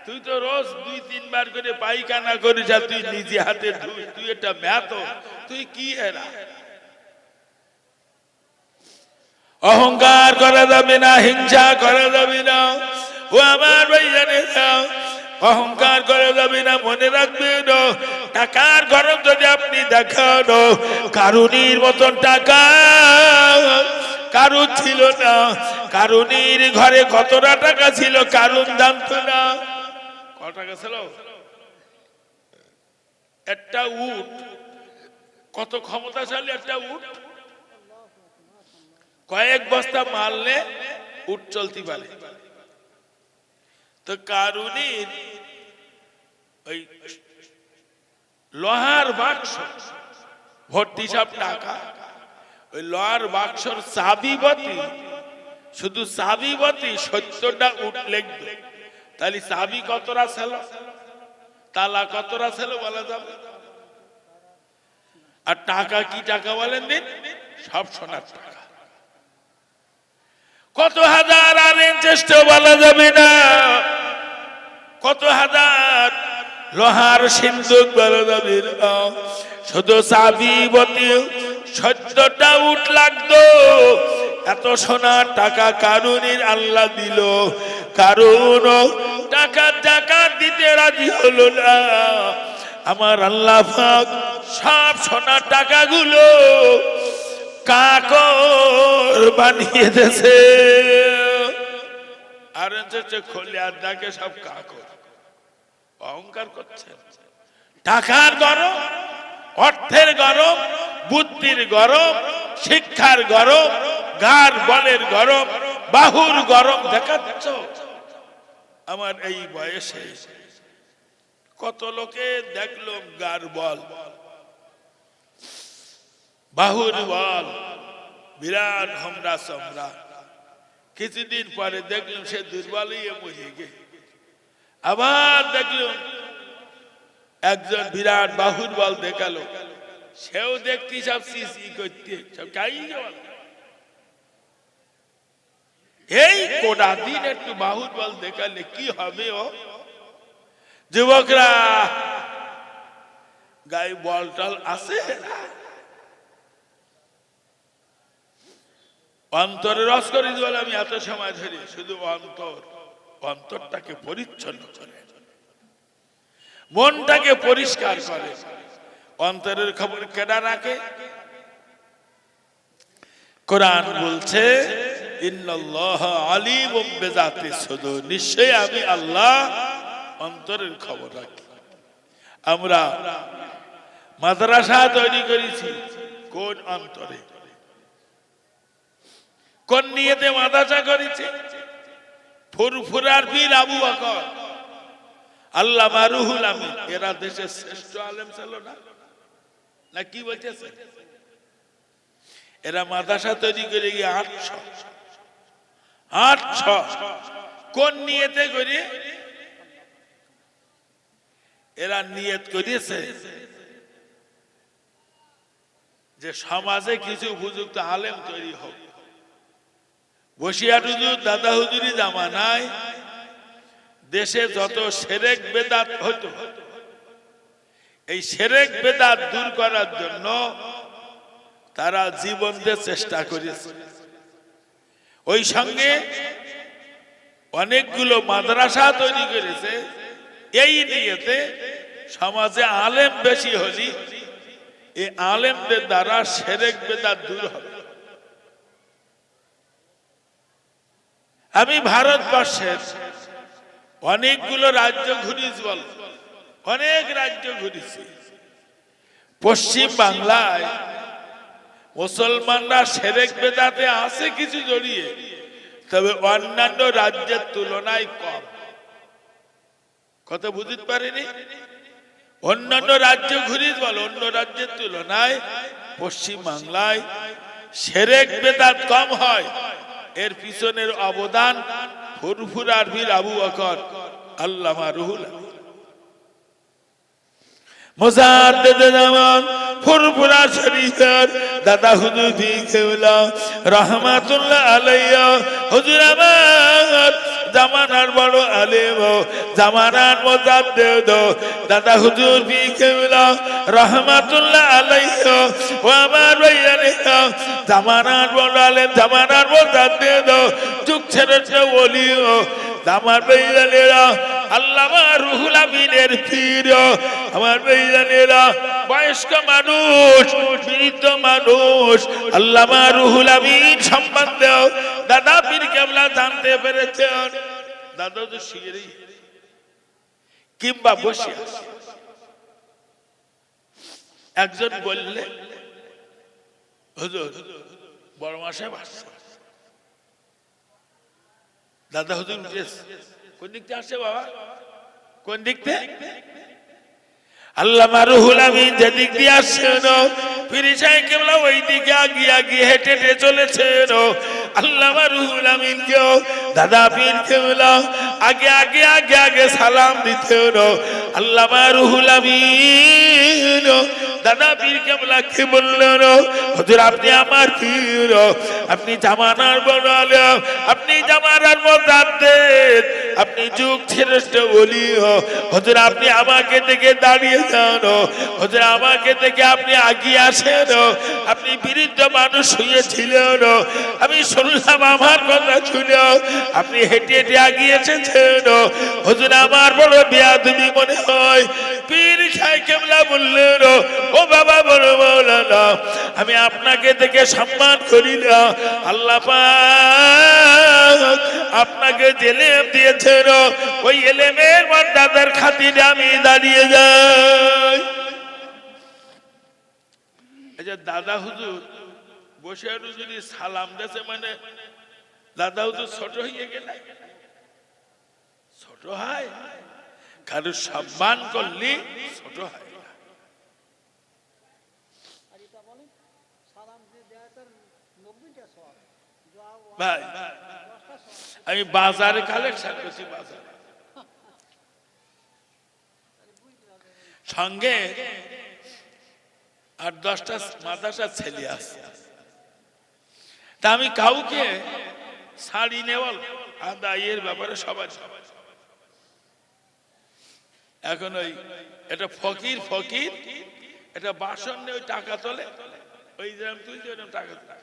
তুই তো রোজ 2-3 বার করে পায়খানা করিস, আর তুই নিজে হাতে ধুই, তুই এটা ম্যাথ, তুই কি হেরা? অহংকার করা যাবে না, হিংসা করা যাবে না। ও আমার ভাই জানে না, অহংকার করা যাবে না। মনে রাখবেন, টাকার গরম যদি আপনি দেখান, কারুনির মতন টাকা কারুর ছিল না। কারুনির ঘরে কতটা টাকা ছিল কারুন জানতো না। কত টাকা ছিল? একটা উট, কত ক্ষমতাশালী একটা উট, কয়েক বস্তা মারলে উট চলতে পারে। তো কারুনির ওই লোহার বাক্স ভর্তি সব টাকা, ওই লোহার বাক্সর চাবিবতী, শুধু চাবিবতী 70টা উট লেগবে। তাহলে চাবি কতটা ছিল, তালা কতটা ছিল বলা যাবে? আর টাকা কি টাকা বলেন দিন, সব সোনার টাকা। কত হাজার আনেন চেষ্টা বলা যাবে না, কত হাজার লোহার সিন্ধুক বলা যাবে না, শুধু চাবিবতী 70টা উট লাগতো। এত সোনার টাকা কারুনির আল্লাহ দিল, কারুন টাকা জাকাত দিতে রাজি হলো না। আমার আল্লাহ পাক সব সোনার টাকাগুলো কাকর বানিয়ে দিয়েছে। আর খোলে আর ডাকে সব কাকর। অহংকার করছেন। টাকার গরম, অর্থের গরম, বুদ্ধির গরম, শিক্ষার গরম, গার বলের গরম, বাহুর গরম দেখাচ্ছ। আমার এই বয়সে কত লোকে দেখলাম গার বল, বাহুর বল, বিরাট হমরা সমরা। কিছুদিন পরে দেখলাম সে দুর্বল হয়ে মরে গে। আবার দেখলাম একজন বিরাট বাহুর বল দেখালো, সেও দেখতে সব সিসি করতে সব চাই। এই কোটা দিন একটু বাহুর বল দেখালে কি হবে? ও যুবকরা, গায়ে বল টল আছে? অন্তরে রস করে দিল। আমি এত সময় ধরে শুধু অন্তরটাকে পরিচ্ছন্ন করে, মনটাকে পরিষ্কার করে। অন্তরের খবর কেডা রাখে? কোরআন বলছে ইন্নাল্লাহ আলিমুম বিযাতিস সুদূর, নিশ্চয়ই আমি আল্লাহ অন্তরের খবর রাখি। আমরা মাদ্রাসা তৈরি করেছি কোন অন্তরে, কোন নিয়তে মাদ্রাসা করেছে? ফুরফুরার পীর আবু বকর, আল্লামা রুহুল আমিন, এরা দেশের শ্রেষ্ঠ আলেম ছিল না? না কি বলতেছে? এরা মাদ্রাসা তৈরি করে গিয়ে 800 কোন নিয়তে করে? এরা নিয়ত করেছে যে সমাজে কিছু উপযুক্ত আলেম তৈরি হোক। বসিয়ার হুজুর, দাদা হুজুরি জামানায় দেশে যত শিরক বেদাত হতো, এই শিরক বেদাত দূর করার জন্য তারা জীবন দিয়ে চেষ্টা করেছে। ওই সঙ্গে অনেকগুলো মাদ্রাসা তৈরি করেছে এই নিয়তে সমাজে আলেম বেশি হলি এই আলেমদের দ্বারা শিরক বেদাত দূর হবে। আমি ভারতবর্ষের অনেকগুলো রাজ্য ঘুরিয়েছি, বল অনেক রাজ্য ঘুরেছি। পশ্চিম বাংলায় মুসলমানরা শিরক বেদাতে আছে কিছু জড়িয়ে, তবে অন্যান্য রাজ্যের তুলনায় কম। কথা বুঝতে পারিনি। অন্যান্য রাজ্য ঘুরিয়ে বল, অন্য রাজ্যের তুলনায় পশ্চিম বাংলায় শিরক বেদাত কম হয়। এর পিছনের অবদান ফুরফুরার বীর আবু বকর আল্লামা রুহুল আমিন মুজাদ্দিদ জামান ফুরফুরা শরীফের দাদা হুজুর কেবলা রাহমাতুল্লাহ আলাইহি। হুজুর আমার জামানার বড় আলেম, জামানার মুজাদ্দিদ দাদা হুজুর কেবলা রাহমাতুল্লাহ আলাইহি। ও আমার ভাইয়ারা, জামানার বড় আলেম, জামানার মুজাদ্দিদ, যুগ ছেড়েছে ওলি আমার ভাইয়ারা, আল্লামা রুহুল আমিনের পীর। আমার ভাইয়ারা, বয়স্ক মানুষ, বৃদ্ধ মানুষ আল্লামা রুহুল আমিন সম্বন্ধে দাদা পীর কেবলা জানতে পেরেছেন। দাদা তো শুয়ে কিংবা বসে একজন বললে, হুজুর বড় মাসায় আসছে। দাদা হুজুর কোন দিক থেকে আসছে বাবা? কোন দিক থেকে? আল্লামা রুহুল আমিন যেদিক দিয়ে আসছেন, পীর সাহেব কেবলা ওই দিকে আগিয়ে আগিয়ে হেঁটে হেঁটে চলেছেন। আল্লামা রুহুল আমিন কেও দাদা পীর কেবলা আগে আগে আগে আগে সালাম দিতেন। আল্লামা রুহুল আমিন দাদা পীর কেবলা কে বললেন, হুজুর আপনি আমার পীর, আপনি জামানার বড় আলেম, আপনি জামানার মুজাদ্দিদ, আপনি যুগ শ্রেষ্ঠ ওলি। হুজুর আপনি আমাকে দেখে দাঁড়িয়ে যান, হুজুর আমাকে দেখে আপনি আগিয়ে আসেন। আপনি বৃদ্ধ মানুষ শুয়েছিলেন, আমি শুনলাম আমার কথা শুনে আপনি হেঁটে হেঁটে আগিয়ে এসেছেন। হুজুর আমার বড় বেয়াদবি মনে হয়। পীর সাহেব কেবলা বললেন, ও বাবা বড় মাওলানা, আমি আপনাকে দেখে সম্মান করি না। আল্লাহ পাক আপনাকে যে এলেম দিয়েছেন, ওই এলেমের মর্যাদার খাতিরে আমি দাঁড়িয়ে যাই। দাদা হুজুর বসে যদি সালাম দিয়েছে, মানে দাদা হুজুর ছোট হয়ে গেলে? ছোট হয়? কারো সম্মান করলে ছোট হয়। ভাই আমি বাজারে কালেকশন করছি, বাজারে সঙ্গে 8-10টা মাদ্রাসার ছেলে আছে। তা আমি কাউকে শাড়ি নেওয়াল আদায়ের ব্যাপারে সবাই এখন ওই এটা ফকির ফকির, এটা বাসন নিয়ে ওই টাকা তোলে, ওই যেরকম তুলছে ওইরকম টাকা তোলে।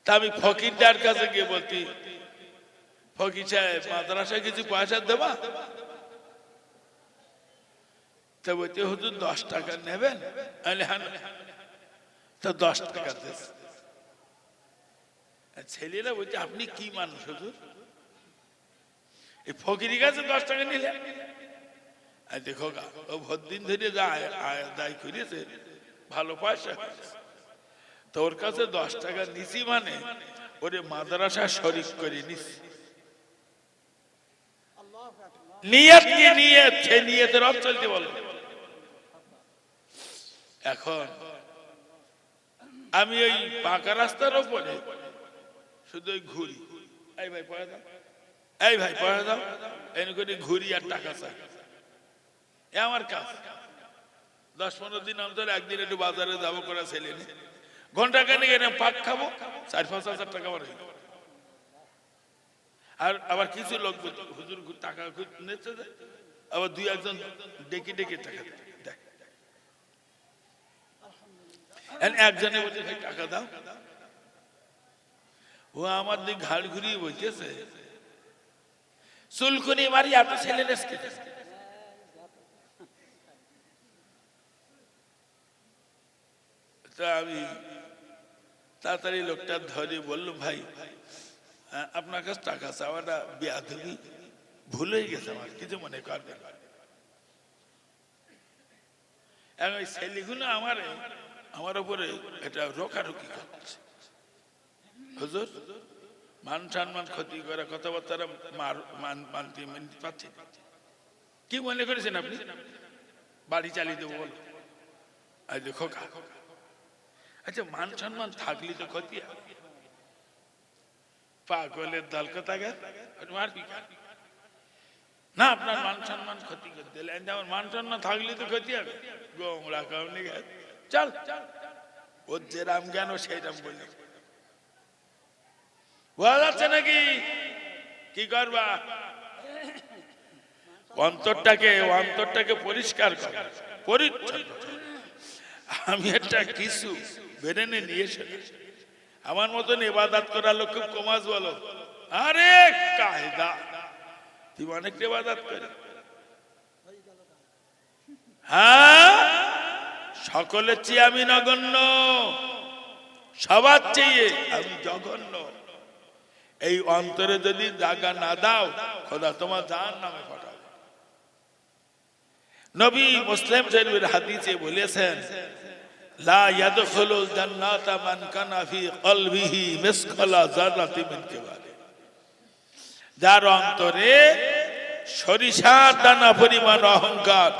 তা আমি ফকিরদার কাছে গিয়ে বলতি, ফকির সাহেব মাদ্রাসায় কিছু পয়সা দেবা? তা বলতে হুজুর 10 টাকা নেবেন? তা 10 টাকা দিস। ছেলেরা বলছে আপনি কি মানুষ হুজুর, এই ফকির কাছে 10 টাকা নিলেন? দেখো ও ভোট দিন ধরে যা আদায় করেছে ভালো পয়সা, তোর কাছে 10 টাকা নিছি মানে ওরে মাদ্রাসা শরীক করে নিছি। নিয়ত কি নিয়ত, সেই নিয়তের রব চলতে বলো। এখন আমি ওই পাকা রাস্তার উপরে শুধু ওই ঘুরি, এই ভাই পড়ে দাও, এই ভাই পড়ে দাও, এনে করে ঘুরি আর টাকা চাই। এ আমার কাজ। 10-15 দিন অন্তর একদিন একটু বাজারে যাবো করে ছেলে নিয়ে ঘন্টা খানিক এনে পাক খাবো, 4-5 হাজার টাকা আমার। আর আবার কিছু লোক হুজুর টাকা নিচ্ছে, আবার 2-1 ডেকে ডেকে টাকা দেয়। একজনে বলছে ভাই টাকা দাও, ও আমার দিক ঘাড় ঘুরিয়ে বলতেছে চুলকুনি মারি এত ছেলে রেসকে। তা আমি তাড়াতাড়ি লোকটা ধরে বললাম, ভাই আপনার কাছে টাকা চাওয়াটা বেয়াদবি, ভুল হয়ে গেছে, আমার কিছু মনে করবেন। এখন ওই ছেলেগুলো আমার উপরে এটা রোকারুকি করছে। হুজুর মান সম্মান ক্ষতি করে কথাবার্তা মানতে পারছি। কি মনে করেছেন আপনি বাড়ি চালিয়ে দেবো বলো? আজ দেখো আচ্ছা, মান সম্মান থাকলে তো ক্ষতি হবে। পাগলের দল কোথাকার, মারবি না? আপনার মান সম্মান ক্ষতি করতে দিলেন, যেমন মান সম্মান থাকলে তো ক্ষতি হবে। গোমরা কাউনি চল, ওর যে রাম জ্ঞান সেই রাম বলে বোঝা যাচ্ছে নাকি? কি করবা? অন্তরটাকে পরিষ্কার কর, পরিচ্ছন্ন। আমি একটা কিছু বেড়ে নিয়ে এসে আমার মতন ইবাদত করার লোক খুব কমাস বলো। আরে কায়দা, তুই অনেক ইবাদত করে। হ্যাঁ, সকলের চেয়ে আমি নগণ্য, সবার চেয়ে আমি জঘন্য। এই অন্তরে যদি জায়গা না দাও, খোদা তোমার জাহান্নামে পাঠাবে। নবী মুসলিম শরীফের হাদিসে বলেছেন, লা ইয়াদখুলুল জান্নাতা মান কানা ফি কলবিহি মিসকালা যাররাতিন মিন কিবার। যার অন্তরে সরিষার দানা পরিমাণ অহংকার,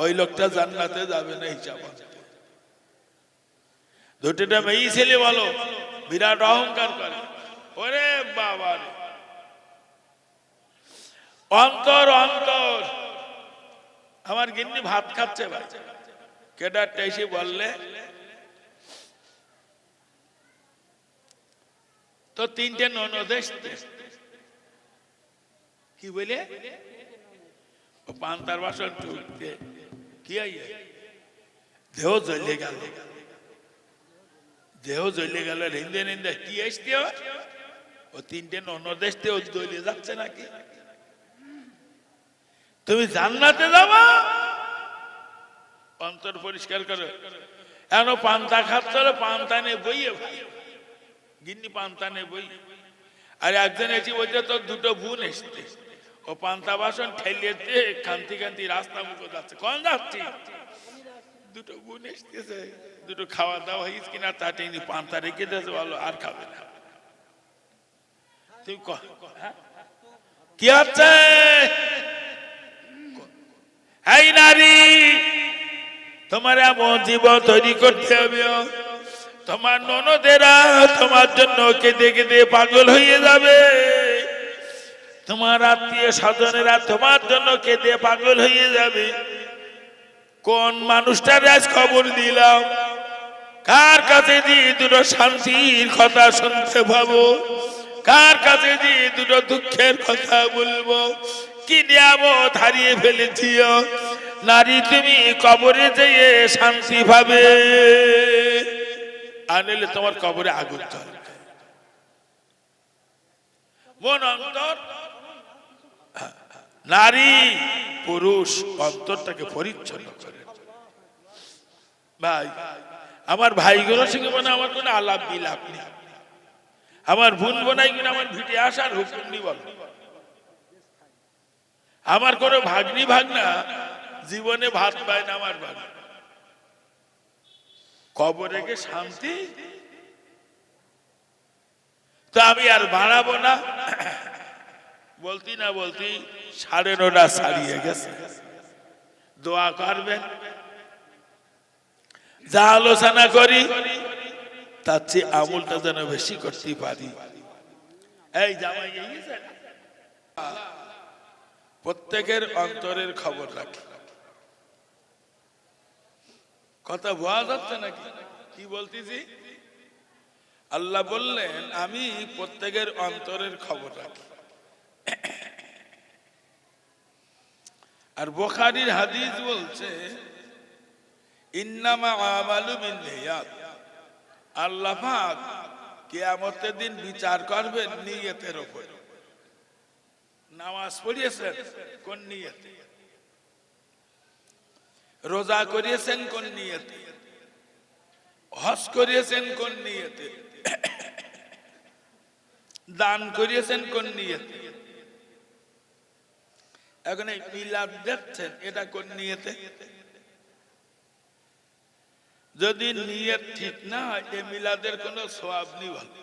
ওই লোকটা জান্নাতে যাবে না হিসাব। দুটোটা মেয়ে ছেলে বলো বিরাট অহংকার করে, ওরে বাবা রে। অন্তর অন্তর। আমার গিন্নি ভাত খাচ্ছে ভাই, কেডারটা এসে বললে তো তিনটে ননদেশ কি বলে ও পান্তার বাসন টুকতে কি দেহ জ্বলে গেল, দেহ জ্বলে গেল। নিন্দে নিন্দে কি আসতে ও তিনটে ননদেশতে ও জ্বলে যাচ্ছে নাকি? তুমি জান্নাতে যাবা, অন্তর পরিষ্কার করো। এখন পান্তা খাচ্ছে, পান্তা নে বইয়ে ভাই, গিন্নি পান্তা নে বই। আর একজন এসে বলছে তোর দুটো বোন এসছে, ও পান্তা বাসন ঠেলিয়ে কান্তি কান্তি রাস্তা মুখে যাচ্ছে। কোন যাচ্ছি? দুটো বোন এসতেছে, দুটো খাওয়া দাওয়া হয়েছে কিনা তা টেনে পান্তা রেখে দিয়েছে, বলো আর খাবে না। তুই কি হচ্ছে? এই নারী, তোমার এমন জীবন তৈরি করতে হবে, তোমার ননদেরা তোমার জন্য কেঁদে কেঁদে পাগল হয়ে যাবে, তোমার আত্মীয় স্বজনেরা তোমার জন্য কেঁদে পাগল হয়ে যাবে। কোন মানুষটার আজ খবর দিলাম, কার কাছে দিয়ে দুটো শান্তির কথা শুনতে পাবো, কার কাছে দিয়ে দুটো দুঃখের কথা বলবো। কি নিয়ামত হারিয়ে ফেলেছি নারী, তুমি কবরে যেয়ে শান্তি পাবে, আনলে তোমার কবরে আগুন জ্বলবে। মন অন্তর, নারী পুরুষ অন্তরটাকে পরিচ্ছন্ন করে। ভাই, আমার ভাইগুলো সঙ্গে মানে আমার কোনো আলাপ বিলাপ নেই। আমার বোন বোনাই কিনা আমার ভিটে আসার হুকুম নি বল। আমার কোনো ভাগ্নি ভাগনা জীবনে ভাত পায় না আমার বাড়ি, কবরে গিয়ে শান্তি। তো আমি আর বাড়াবো না, বলতি না বলতি 9:30 ছাড়িয়ে গেছে। দোয়া করবেন, যা আলোচনা করি তার চেয়ে আমলটা যেন বেশি করতে পারি। এই জামাই প্রত্যেকের অন্তরের খবর রাখি। কথা বোঝা যাচ্ছে নাকি কি বলতেছি? আল্লাহ বললেন আমি প্রত্যেকের অন্তরের খবর রাখি। আর বুখারীর হাদিস বলছে ইন্নামা আমালু বিন্নিয়াত, আল্লাহ পাক কিয়ামতের দিন বিচার করবেন নিয়তের উপর। নামাজ পড়িয়েছেন কোন নিয়তে, রোজা করিয়েছেন কোন নিয়তে, হজ করিয়েছেন কোন নিয়তে, দান করিয়েছেন কোন নিয়তে, এখন এই মিলাদ দেখছেন এটা কোন নিয়তে? যদি নিয়ত ঠিক না হয় এই মিলাদের কোনো সওয়াব নেই। ভালো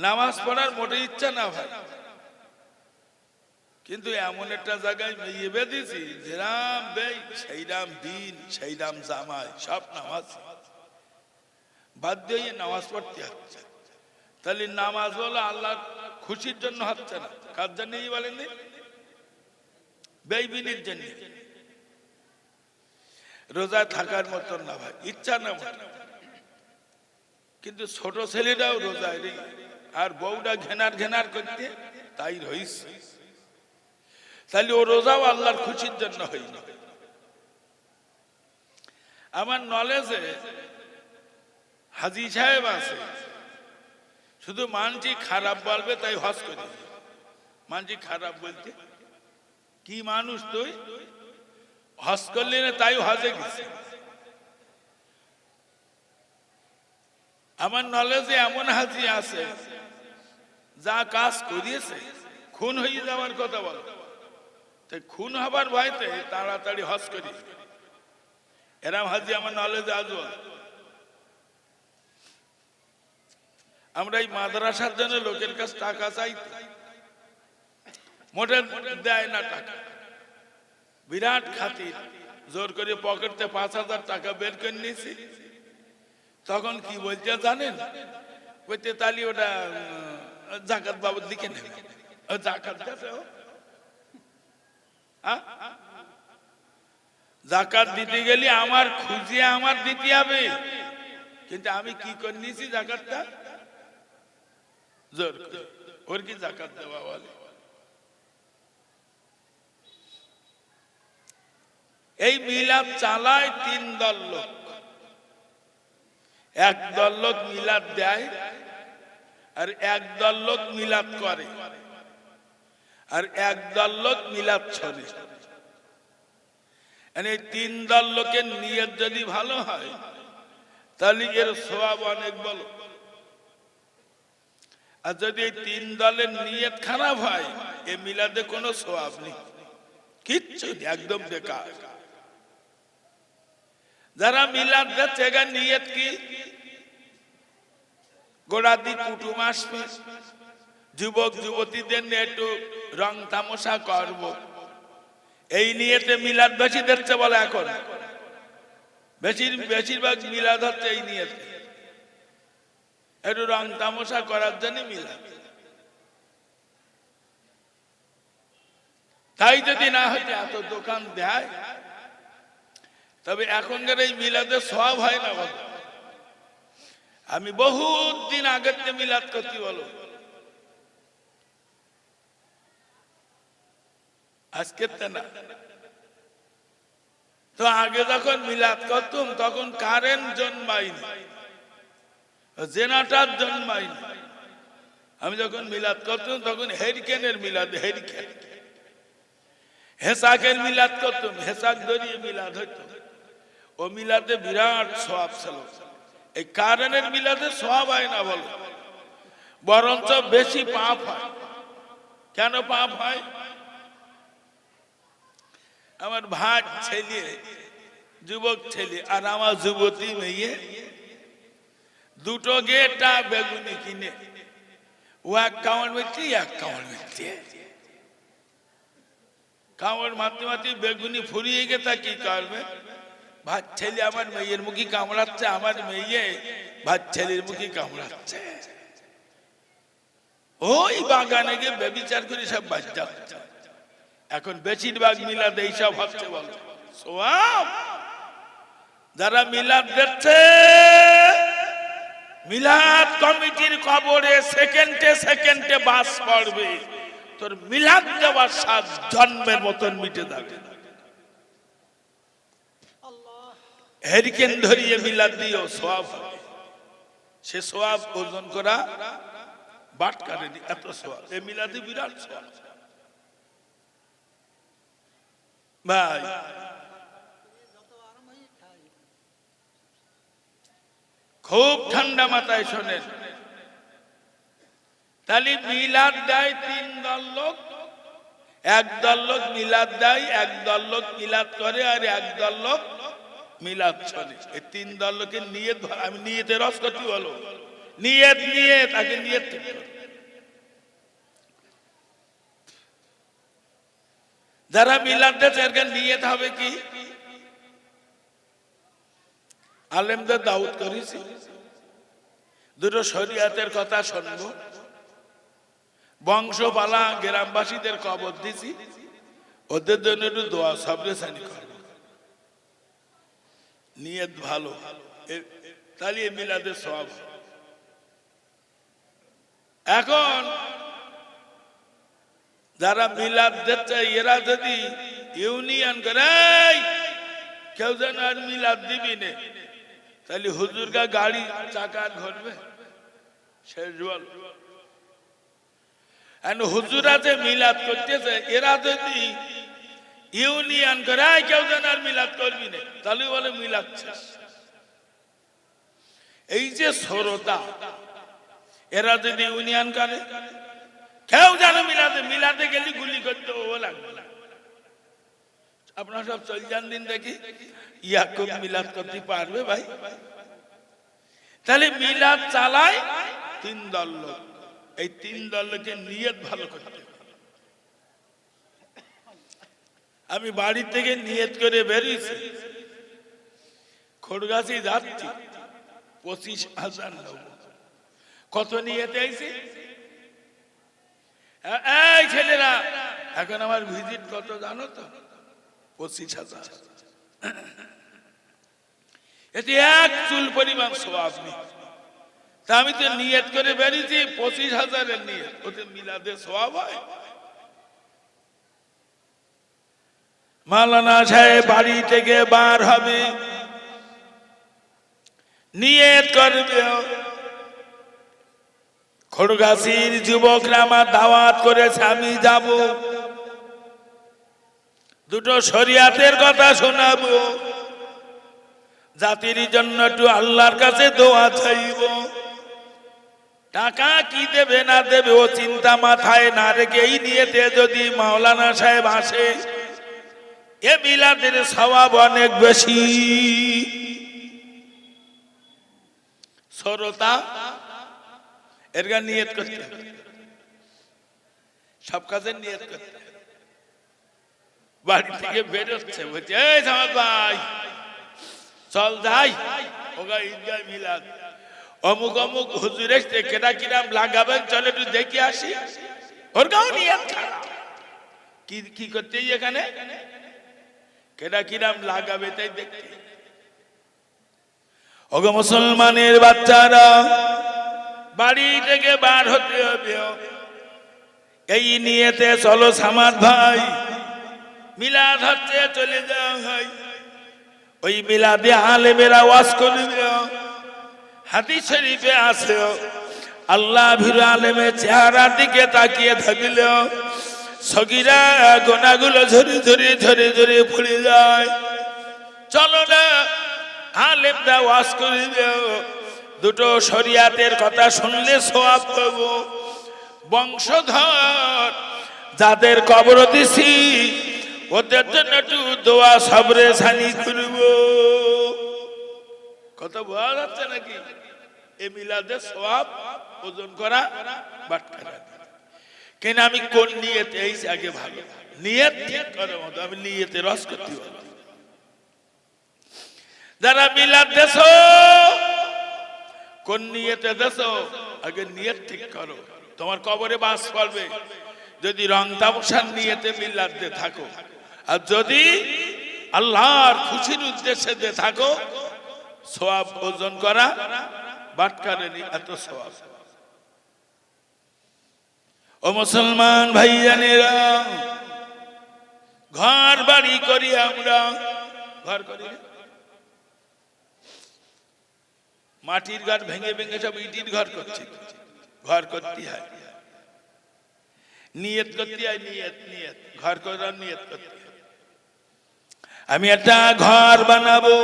নামাজ পড়ার মোটে ইচ্ছা না ভাই, কিন্তু এমন একটা জায়গায় মেয়ে বেঁধেছি যেরাম বেই সেইরাম দিন সেইরাম জামাই সব নামাজ বাধ্য হয়ে নামাজ পড়তে হচ্ছে। তাহলে নামাজ বলো আল্লাহর খুশির জন্য হচ্ছে না, কার জন্য বলেননি? বেইবিনির জন্য। রোজা থাকার মতন না ভাই, ইচ্ছা না, কিন্তু ছোট ছেলেরাও রোজায় রে, আর বউটা ঘেনার ঘেনার করতে তাই রইছে। তাহলে ও রোজাও আল্লাহর খুশির জন্য হইল। আমার নলেজে হাজী সাহেব আছে, শুধু মানছি খারাপ বলবে তাই হজ করি। মানছি খারাপ বলতে কি মানুষ তুই, হজ করলি না তাই হজে গেছে। আমার নলেজে এমন হাজি আছে যা কাজ করিয়েছে খুন হয়ে যাওয়ার কথা বল, তাই খুন হবার ভয়তে তাড়াতাড়ি হজ করি। এরম হাজি আমার নলেজে আজও। আমরা এই মাদ্রাসার জন্য লোকের কাছে টাকা চাই, মোটে দেয় না টাকা, বিরাট খাতির জোর করে পকেটে 5,000 টাকা বের করে নিয়েছি। তখন কি বলতে জানেন? বলতে তালি ওটা জাকাত বাবদ লিখে নেবে। জাকাত জাকাত দিতে গেলে আমার খুঁজিয়ে আমার দিতে হবে, কিন্তু আমি কি করে নিয়েছি জাকাতটা জোর করে। ওর কি জাকাত দেওয়া বলে? এই মিলাদ চালায় 3 দল লোক। এক দল লোক মিলাদ দেয়, আর এক দল লোক মিলাদ করে, আর এক দল লোক মিলাদ ছড়ে। এই 3 দল লোকের নিয়ত যদি ভালো হয় তাহলে এর সওয়াব অনেক বলো। আর যদি এই 3 দলের নিয়ত খারাপ হয় এ মিলাদে কোনো সওয়াব নেই, কিচ্ছু একদম বেকার। যারা মিলাদ যাচ্ছে এর নিয়ত কি? গোড়া দি কুটুম আসবে, যুবক যুবতীদের নিয়ে একটু রং তামাশা করব, এই নিয়েতে মিলাদ বেশি দিচ্ছে বলে। এখন বেশিরভাগ মিলাদ হচ্ছে এই নিয়েতে, একটু রং তামাশা করার জন্য মিলাদ। তাই যদি না হইতে এত দোকান দেয়, তবে এখনকার এই মিলাদে সওয়াব হয় না বলো। আমি বহুত দিন আগের মিলাদ করতে বলো, আজকে না। তো আগে যখন মিলাদ করতাম তখন কারেন্ট জন্মাইনি, জেনারেটর জন্মাইনি। আমি যখন মিলাদ করতাম তখন হেরিকেনের মিলাদ, হেরিকেন হেসাকের মিলাদ করতাম, হেসাক ধরিয়ে মিলাদ হইতো। ও মিলাদে বিরাট সওয়াব ছিল। এই কারেন্টের মিলাদে সওয়াব হয় না বলো, বরঞ্চ বেশি পাপ হয়। কেন পাপ হয়? আমার ভাই ছেলে, যুবক ছেলে, আর আমার যুবতী মেয়ে দুটো গেটা বেগুনি কিনে, ও এক কামড় মিটছে, এক কামড় মিটছে। কামড় মারতে মারতে বেগুনি ফুরিয়ে গেছে, কি করবে? ভাত ছেলে আমার মেয়ের মুখে কামড়াচ্ছে, আমার মেয়ে ভাত ছেলের মুখে কামড়াচ্ছে। ওই বাগানে গিয়ে ব্যভিচার করে সব বাচ্চা। এখন বেশিরভাগ মিলাদ এইসব হচ্ছে বলো সওয়াব। যারা মিলাদ দিচ্ছে, মিলাদ কমিটির কবরে সেকেন্ডে সেকেন্ডে বাস পড়বে, তোর মিলাদ দেওয়ার স্বাদ জন্মের মতন মিটে যাবে। হেরিকেন ধরিয়ে মিলাদ দিও, সওয়াব হবে। সে সওয়াব ওজন করা বাটকারে এত সওয়াব, এই মিলাদে বিরাট সওয়াব ভাই। খুব ঠান্ডা মাথায় শোনেন, তাহলে মিলাদ দেয় 3 দল লোক। এক দল লোক মিলাদ দেয়, এক দল লোক মিলাদ করে, আর এক দল লোক মিলাদ চলে। এই 3 দল লোকের নিয়ত, আমি নিয়তের রস করতে বলো, নিয়ত নিয়ত আগে নিয়ত ঠিক করো। যারা মিলাদ দিয়েছে এর নিয়ত হবে কি? আলেমদের দাওয়াত করেছি, দুটো শরীয়তের কথা শুনবো, বংশপালা গ্রামবাসীদের কবর দিছি, ওদের জন্য একটু দোয়া সবরে সানি করবো, নিয়ত ভালো, তাহলে মিলাদের সব। এখন যারা মিলাদ দিচ্ছে এরা যদি ইউনিয়ন করে কেউ যেন আর মিলাদ দিবি না, তাহলে হুজুর কা গাড়ি চাকা ঘুরবে শেষ বল। হুজুরা যে মিলাদ করতেছে এরা যদি ইউনিয়ন করে কেউ যেন আর মিলাদ করবি না, তাহলে বলে মিলাদ শেষ। এই যে শ্রোতা এরা যদি ইউনিয়ন করে কেউ জানো মিলাদে, মিলাদে গেলে গুলি করতে ও লাগবে। আপনারা সব চল যান দিন দেখি ইয়াকুব মিলাদ করতে পারবে ভাই? তাহলে মিলাদ চালায় তিন দল লোক, এই তিন দল লোকে নিয়ত ভালো করতে। আমি বাড়ি থেকে নিয়ত করে বেরিয়েছি, খড়গাছি যাচ্ছি, 25,000 লোক। কত নিয়তে আইছি? এই ছেলেরা এখন আমার ভিজিট কত জানো তো? 25,000। এতে এক চুল পরিমাণ সওয়াব নেই। তা আমি তো নিয়ত করে বেরিয়েছি 25,000-এর নিয়ত, ওতে মিলাদে সওয়াব হয়? মাওলানা সাহেব বাড়ি থেকে বার হবে, নিয়ত করবে খড়গাছির যুবকরা আমার দাওয়াত করেছে আমি যাব, দুটো শরিয়াতের কথা শোনাবো, জাতির জন্য একটু আল্লাহর কাছে দোয়া চাইব। টাকা কি দেবে না দেবে ও চিন্তা মাথায় না রেখে এই নিয়েতে যদি মাওলানা সাহেব আসে, এ মিলাদের সওয়াব অনেক বেশি। শ্রোতা এর নিয়ত করতে, সব কাজের নিয়ত করতে। বাড়ি থেকে বেরোচ্ছে, বলছে এই জামাত ভাই চল যাই ওগা ঈদগাহ মিলাদ, অমুক অমুক হুজুর এসে কেডা কিরাম লাগাবেন, চল একটু দেখে আসি। ওর গাও নিয়ত খারাপ, কি করতে এখানে কেডা কিরাম লাগাবে তাই দেখতে। ওগো মুসলমানের বাচ্চারা, বাড়ি থেকে বার হতে হবে, এই নিয়েতে চলো সামাদ ভাই, মিলাদ হচ্ছে চলে যাওয়া হয়। ওই মিলাদে আলেমেরা ওয়াজ করবে, হাদিস শরীফে আছে আল্লাহ ভীরু আলেমের চেহারার দিকে তাকিয়ে থাকলে সগীরা গোনাগুলো ঝরে ঝরে ঝরে ঝরে পড়ে যায়। চলো না আলেমরা ওয়াজ করবে, দুটো শরিয়াতের কথা শুনলে সওয়াব পাবো। বংশধর যাদের কবর দিছি ওদের জন্য একটু দোয়া সবরে সানি করব। কথা বোঝা যাচ্ছে নাকি? এই মিলাদের সওয়াব ওজন করা বাটখারা। কেন আমি কোন নিয়তে এই আগে ভালো নিয়ত ঠিক করার মতো আমি নিয়তে রস করতে পারবো। যারা মিলাদ দেছো কোন নিয়তে দেছো আগে নিয়ত ঠিক করো, তোমার কবরে বাস করবে। যদি রং তামাশার নিয়তে মিলাদ দিয়ে থাকো, আর যদি আল্লাহর খুশির উদ্দেশ্যে দিয়ে থাকো, সওয়াব ওজন করা বাটখারানি এত সওয়াব। ও মুসলমান ভাইজানেরা, ঘর বাড়ি করি আমরা, ঘর করি মাটির ঘর ভেঙে ভেঙে সব ইটির ঘর করছি। ঘর করতে হয়, নিয়ত করতে হয়, নিয়ত নিয়ত ঘর করার নিয়ত করতে হয়। আমি একটা ঘর বানাবো,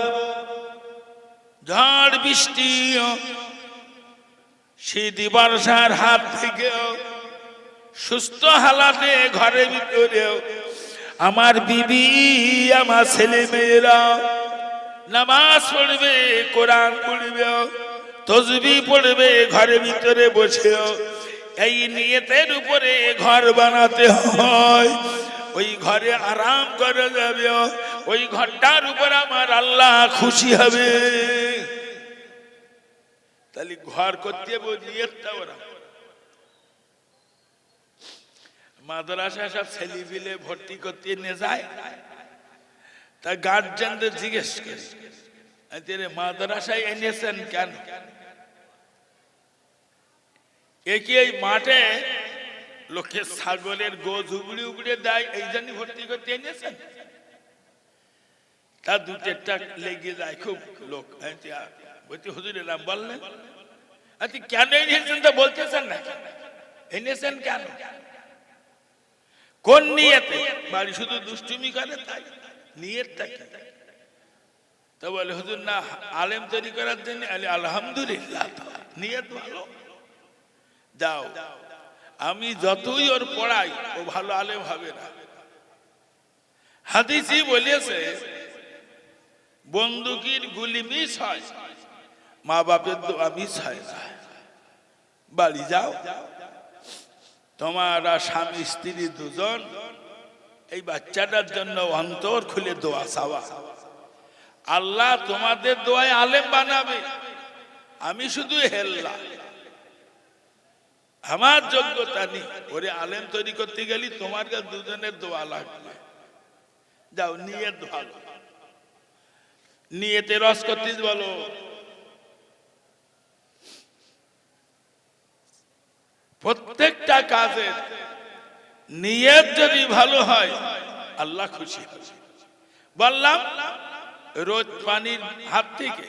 ঝড় বৃষ্টি শীত বর্ষার হাত থেকে সুস্থ হালাতে ঘরের ভিতরেও আমার বিবি আমার ছেলে মেয়েরা নামাজ পড়বে, কোরআন পড়বে, তসবিহ পড়বে ঘরের ভিতরে বসেও। এই নিয়তের উপরে ঘর বানাতে হয়। ওই ঘরে আরাম করে যাবে, ওই ঘরটার উপর আমার আল্লাহ খুশি হবে। তাহলে ঘর করতে নিয়তটা ওরা। মাদ্রাসা সব ছেলে পিলে ভর্তি করতে নিয়ে যায়, তা গার্জেনদের জিজ্ঞেস করে মাদ্রাসায় এনেছেন কেন? একে এই মাঠে লোকে ছাগলের গোজ উবড়ে উবড়ে দেয়, এই জন্য ভর্তি করতে এনেছেন? তা দু চারটা লেগে যায় খুব লোক। বলতে হুজুর এলাম বললেন, আচ্ছা কেন এনেছেন তা বলতেছেন না, এনেছেন কেন, কোন নিয়তে? বাড়ি শুধু দুষ্টুমি করে তাই, নিয়তটা কি? তো বলে হুজুর না, আলেম তৈরি করার জন্য। আলহামদুলিল্লাহ, নিয়ত ভালো। যাও, আমি যতই ওর পড়াই ও ভালো আলেম হবে না। হাদিসই বলেছে বন্দুকের গুলি মিস হয়, মা বাপের দোয়া মিস হয় না। বাড়ি যাও, তোমার স্বামী স্ত্রী দুজন এই বাচ্চাটার জন্য অন্তর খুলে দোয়া চাওয়া। আল্লাহ তোমাদের দোয়ায় আলেম বানাবে, আমি শুধু হেল্লা, আমার যোগ্যতা নেই। ওরে আলেম তৈরি করতে গেলি তোমার কাছে দুজনের দোয়া লাগবে। যাও, নিয়ত ভালো, নিয়তে রস করতে বলো। প্রত্যেকটা কাজের নিয়ত যদি ভালো হয় আল্লাহ খুশি হয়। বললাম রোদ পানির হাত থেকে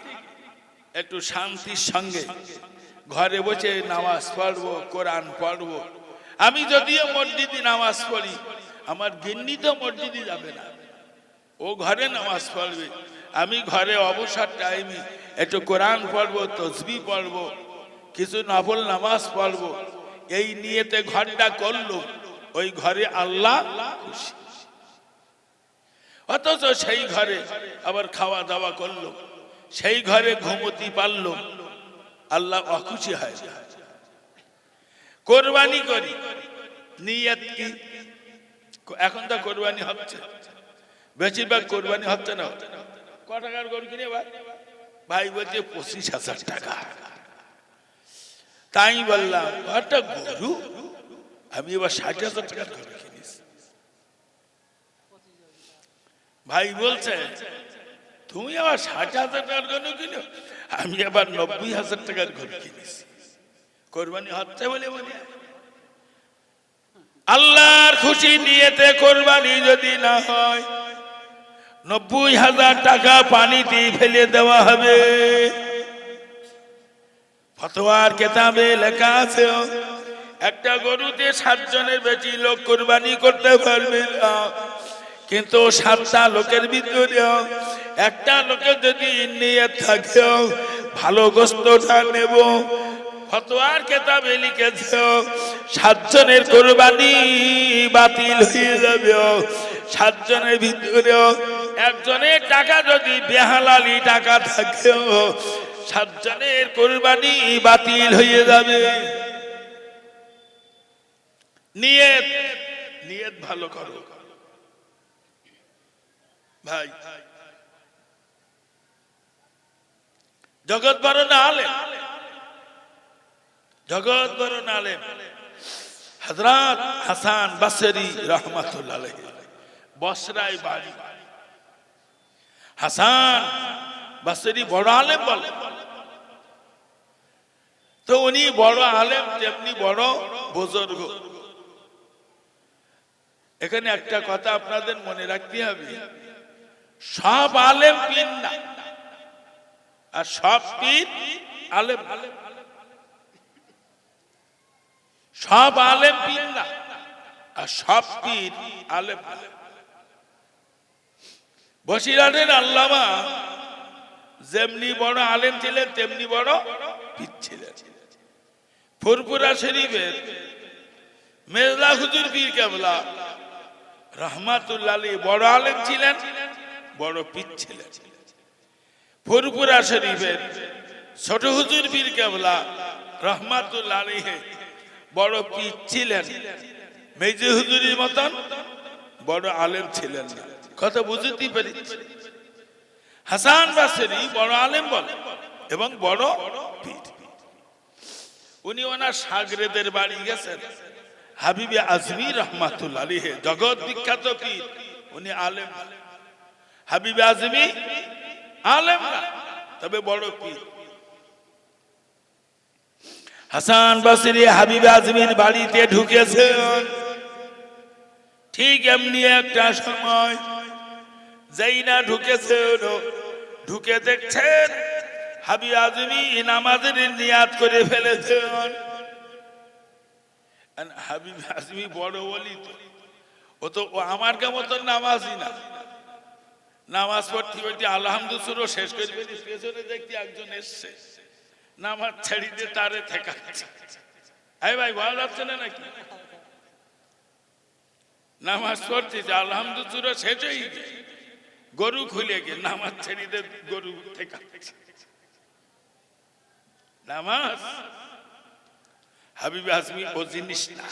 একটু শান্তির সঙ্গে ঘরে বসে নামাজ পড়বো, কোরআন পড়বো। আমি যদিও মসজিদে নামাজ পড়ি, আমার গিন্নি তো মসজিদে যাবে না, ও ঘরে নামাজ পড়বে। আমি ঘরে অবসর টাইমে একটু কোরআন পড়বো, তসবিহ পড়বো, কিছু নফল নামাজ পড়বো। এই নিয়তে ঘরটা করলো, ওই ঘরে আল্লাহ খুশি। অথচ সেই ঘরে আবার খাওয়া দাওয়া করলো, সেই ঘরে ঘুমতি পারলো, আল্লাহ অখুশি হয়। কোরবানি করি, নিয়ত কি? এখন তো কোরবানি হচ্ছে, বেশিরভাগ কোরবানি হচ্ছে না। ক টাকার গরু কিনে ভাই বলছে 25,000 টাকা। তাই বললাম একটা গরু, আমি এবার 60,000 টাকার গরু কিনেছি। ভাই বলছে তুমি আবার 60,000 টাকার গরু কিনো, আমি আবার 90,000 টাকার গরু কিনেছি। কোরবানি হচ্ছে বলে বলে আল্লাহর খুশি নিয়েতে কোরবানি যদি না হয় 90,000 টাকা পানিতে ফেলে দেওয়া হবে। ফতোয়ার কেতাবে লেখা আছে একটা গরুতে 7 জনের বেশি লোক কোরবানি করতে পারবে না, কিন্তু 7টা লোকের ভিতরে একটা লোকের যদি নিয়ত থাকে ভালো গোশতটা নেব, ফতোয়ার কেতাবে লিখেছে 7 জনের কোরবানি বাতিল হয়ে যাবে। 7 জনের ভিতরে একজনের টাকা যদি বেহালালি টাকা থাকে 7 জনের কোরবানি বাতিল হয়ে যাবে। নিয়ত, নিয়ত ভালো করো ভাই। জগৎ বড় না আলেম, জগৎ বড় না আলেম হযরত হাসান বসরি রাহমাতুল্লাহ আলাইহি, বসরায় বাড়ি। হাসান বসরি বড় আলেম বলে তো, উনি বড় আলেম তেমনি বড় বুজুর্গ। এখানে একটা কথা আপনাদের মনে রাখতে হবে, সব আলেম পীর না, আর সব পীর আলেম। সব আলেম পীর না, আর সব পীর আলেম। বসিরহাটের আল্লামা যেমনি বড় আলেম ছিলেন তেমনি বড় পীর ছিলেন। ফুরফুরা শরীফের মেজলা হুজুর পীর কেবলা রাহমাতুল্লাহ আলাইহি বড় আলেম ছিলেন, বড় পীর ছিলেন। ফুরফুরা শরীফের ছোট হুজুর পীর কেবলা রহমাতুল্লাহ আলাইহি বড় পীর ছিলেন, মেজে হুজুরের মতন বড় আলেম ছিলেন না। কথা বুঝতে পেরেছি? হাসান বসরি বড় আলেম বলে এবং বড় পীর। উনি ওনার শাগরেদের বাড়ি গেছেন। হাবিবে আজমি রহমাতুল্লাহ আলাইহি জগৎ বিখ্যাত পীর, উনি আলেম। হাবিবে আজমি আলেম না, তবে বড় পীর। হাসান বসরি হাবিবে আজমির বাড়িতে ঢুকেছেন। ঠিক এমনি একটা সময় যেই না ঢুকেছেন, ঢুকে দেখছেন হাবিবে আজমি নামাজের নিয়াত করে ফেলেছেন। হাবিবে আজমি বড় ওলি, ও তো আমার মতন নামাজই না। নামাজ পড়তে পড়তে আলহামদুলিল্লাহ শেষ করে পেছনে দেখতে একজন এসছে, নামাজ ছেড়ে দিয়ে তারে ঠেকাচ্ছে। এই ভাই ভালো যাচ্ছে না নাকি? নামাজ পড়তে আলহামদুলিল্লাহ শেষ হয়ে গেছে, গরু খুলে গিয়ে নামাজ ছেড়ে দিয়ে গরু ঠেকাচ্ছে। নামাজ হাবিবে আজমি ও জিনিস না।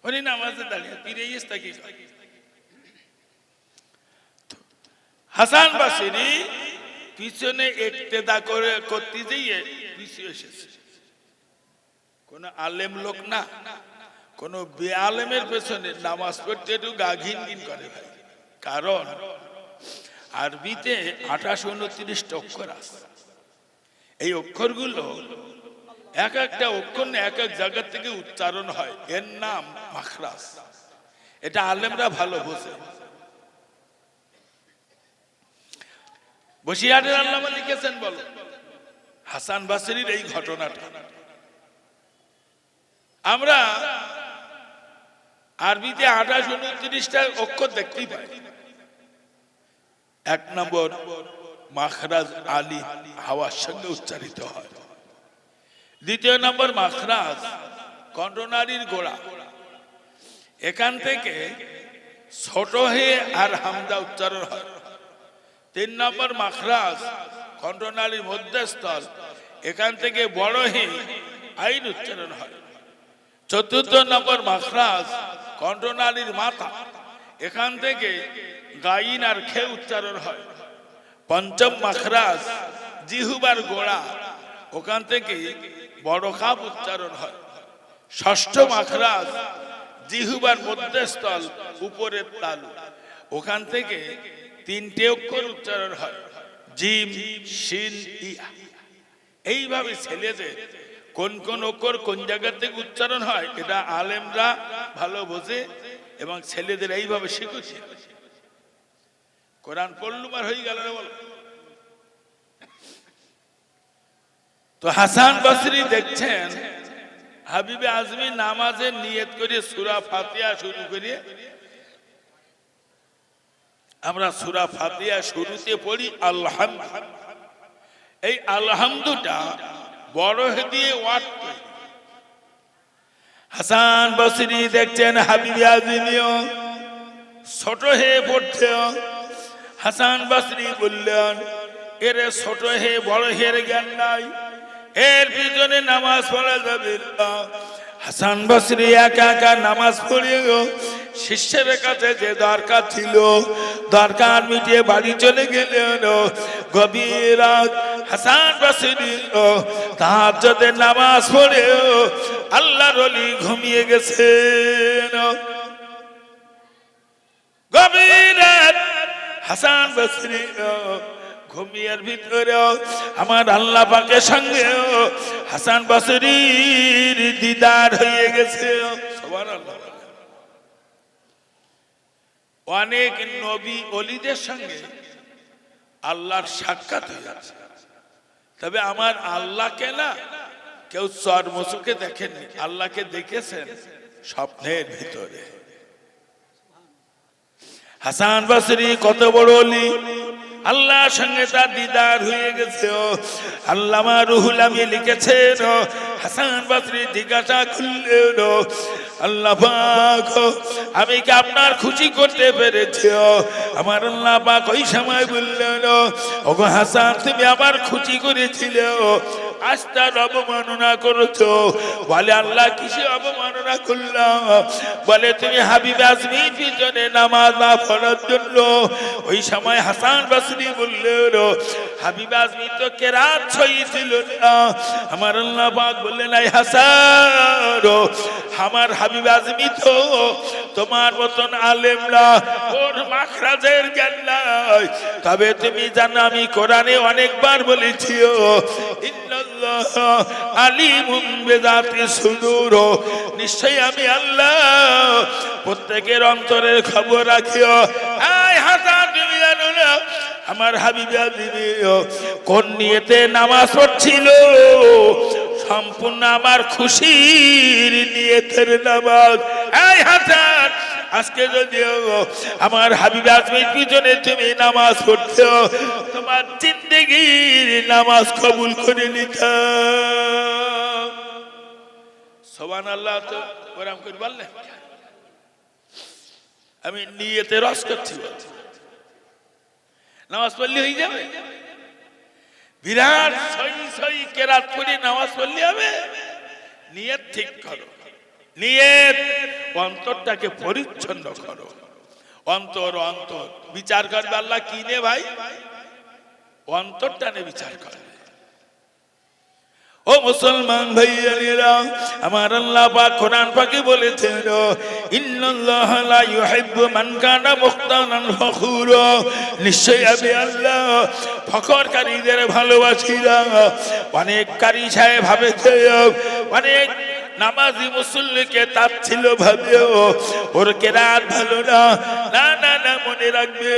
উনি নামাজে দাঁড়িয়ে ফিরে তাকে হাসান বসরি পিছনে ইক্তেদা করতে গিয়ে পিছিয়ে এসেছে। কোন আলেম লোক না, কোন বেআলেমের পেছনে নামাজ পড়তে একটু গা ঘিন ঘিন করে ভাই। কারণ আরবিতে 28-29 অক্ষর আছে। এই অক্ষরগুলো এক একটা অক্ষর এক এক জায়গা থেকে উচ্চারণ হয়, এর নাম মাখরাজ। এটা আলেমরা ভালো বোঝে। বসিরহাটের আল্লামা লিখেছেন, বলো হাসান বসরির এই ঘটনাটা আমরা আরবিতে 28-29টা অক্ষর দেখতেই পাই। 1 নম্বর মাখরাজ আলিফ হাওয়ার সঙ্গে উচ্চারিত হয়। 2 নম্বর মাখরাজ কণ্ঠনালীর গোড়া, এখান থেকে ছোট হে আর হামজা উচ্চারণ হয়। 3 নম্বর মাখরাজ কণ্ঠনালীর মধ্যস্থল, এখান থেকে বড় হে আইন উচ্চারণ হয়। 4 নম্বর মাখরাজ কণ্ঠনালীর মাথা, এখান থেকে গাইন আর খে উচ্চারণ হয়। 5ম মাখরাজ জিহুবার গোড়া, ওখান থেকে বড় কাপ উচ্চারণ হয়। 6ষ্ঠ মাখরাজ জিহুবার মধ্যস্থল উপরের তালু, ওখান থেকে 3টে অক্ষর উচ্চারণ হয়, জিম শিন ইয়া। এইভাবে ছেলেদের কোন কোন অক্ষর কোন জায়গা থেকে উচ্চারণ হয় এটা আলেমরা ভালো বোঝে এবং ছেলেদের এইভাবে শিখেছে। কোরআন পড়লুম আর হয়ে গেল না, বলো। তো হাসান বসরি দেখছেন হাবিবে আজমি নামাজের নিয়ত করে সূরা ফাতিহা শুরু করে, আমরা সূরা ফাতিহা শুরুতে পড়ি আলহামদু। এই আলহামদুটা বড় দিয়ে ওয়াট। হাসান বসরি দেখছেন হাবিবে আজমিও ছোট হয়ে পড়ছে। হাসান বসরি বললেন, এর ছোট হে বড় হের জ্ঞান নাই, এর পিছনে নামাজ পড়া যাবে না। হাসান বসরি একা একা নামাজ পড়িয়ে শিষ্যের কাছে যে দরকার ছিল দরকার মিটিয়ে বাড়ি চলে গেলেন। গভীর রাত হাসান বসরি তাহাজ্জুদের নামাজ পড়ে আল্লাহর ওলি ঘুমিয়ে গেছেন। গভীর রাত হাসান বসরি ঘুমিয়ার ভিতরে আমার আল্লাহ পাকের সঙ্গে হাসান বসরির দিদার হয়ে গেছে। সুবহানাল্লাহ। অনেক নবী ওলিদের সঙ্গে আল্লাহর সাক্ষাৎ হয়েছে, তবে আমার আল্লাহকে না কেউ চর্মচোখে দেখেননি, আল্লাহকে দেখেছেন স্বপ্নের ভিতরে। হাসান বসরি কত বড় ওলি, আল্লাহর সঙ্গে তার দিদার হয়ে গেছে। আল্লামা রুহুল আমিন লিখেছেন হাসান বসরি জিজ্ঞাসা করলেন, আল্লাহ পাক আমি কি আপনার খুশি করতে পেরেছি? আমার আল্লাহ পাক ওই সময় বললেন, ওগো হাসান তুমি আমার খুশি করেছিলে, আজ তার অবমাননা করেছো। বলে আল্লাহ কিসে অবমাননা করলাম? বলে তুমি হাবিব আজমির পিছনে নামাজ না পড়ার জন্য। ওই সময় হাসান বসরি বললেন, হাবিব আজমি তো কেরাত সইছিল না। আমার আল্লাহ পাক বললেন, এই হাসান আমার হাবিব আজমি তো তোমার মতন আলেম না, ওর মাখরাজের জ্ঞান নাই। তবে তুমি জানো আমি কোরআনে অনেকবার বলেছি, ইন্নাল্লাহ আলিমুম বিযাতি সুদূর, নিশ্চয়ই আমি আল্লাহ প্রত্যেকের অন্তরের খবর রাখি। এই হাসান তুমি জানো না আমার হাবিব আজমি কোন নিয়তে নামাজ পড়ছিল? সম্পূর্ণ আমার খুশির নিয়তের নামাজ। এই হাসান আজকে যদি আমার হাবিব আজমির পিছনে তুমি নামাজ পড়তে, তোমার জিন্দেগির নামাজ কবুল করে নিতাম। সুবহানাল্লাহ। তো ওরকম করে বললে আমি নিয়তে রস করছি, নামাজ পড়লে হয়ে যাবে? বিরাট সহি সহি কেরাত পড়ে নামাজ পড়লে হবে? নিয়ত ঠিক করো, নিয়ত অন্তরটাকে পরিচ্ছন্ন করো। অন্তর অন্তর বিচার করবে আল্লাহ কি নে ভাই? অন্তরটা নে বিচার করবে। ও মুসলমান ভাইয়েরা, আমার আল্লাহ পাক কোরআন পাকে বলেছেন, ইন্নাল্লাহা লা ইউহিব্বু মান কানা মুখতানান ফখুরা, নিশ্চয়ই আমি আল্লাহ ফখরকারীদের ভালোবাসি না। অনেক কারি সাহেব ভাবেছে, অনেক নামাজি মুসল্লিকে তাচ্ছিল ভাবে ওর কেরাত ভালো না। না না না, মনে রাখবে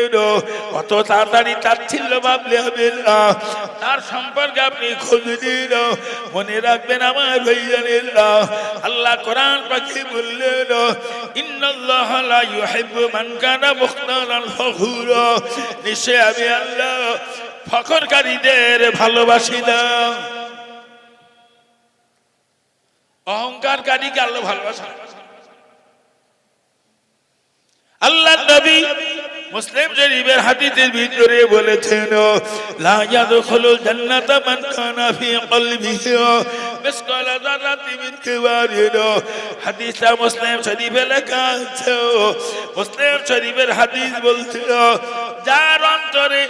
কত তাড়াতাড়ি তাচ্ছিল ভাবলে হবে না, তার সম্পর্কে আপনি খোঁজ নিন। মনে রাখবেন আমার ভাইজানেরা, আল্লাহ কোরআন পাখি বললেন, ইন্নাল্লাহা লা ইউহিব্বু মান কানা মুখতানান ফখুরা, নিশ্চয়ই আমি আল্লাহ ফখরকারীদের ভালোবাসি না। অহংকারকারীকে আল্লাহ ভালোবাসে। আল্লাহ নবী মুসলিম শরীফের হাদিসের ভিতরে বলেছেন, লা ইয়াদখুলুল জান্নাতা মান কানা ফি কলবিহি মিসকালা যারাতিন মিন কিবারিন। হাদিসটা মুসলিম শরীফে লেখা আছে। মুসলিম শরীফের হাদিস বলছে, যার অন্তরে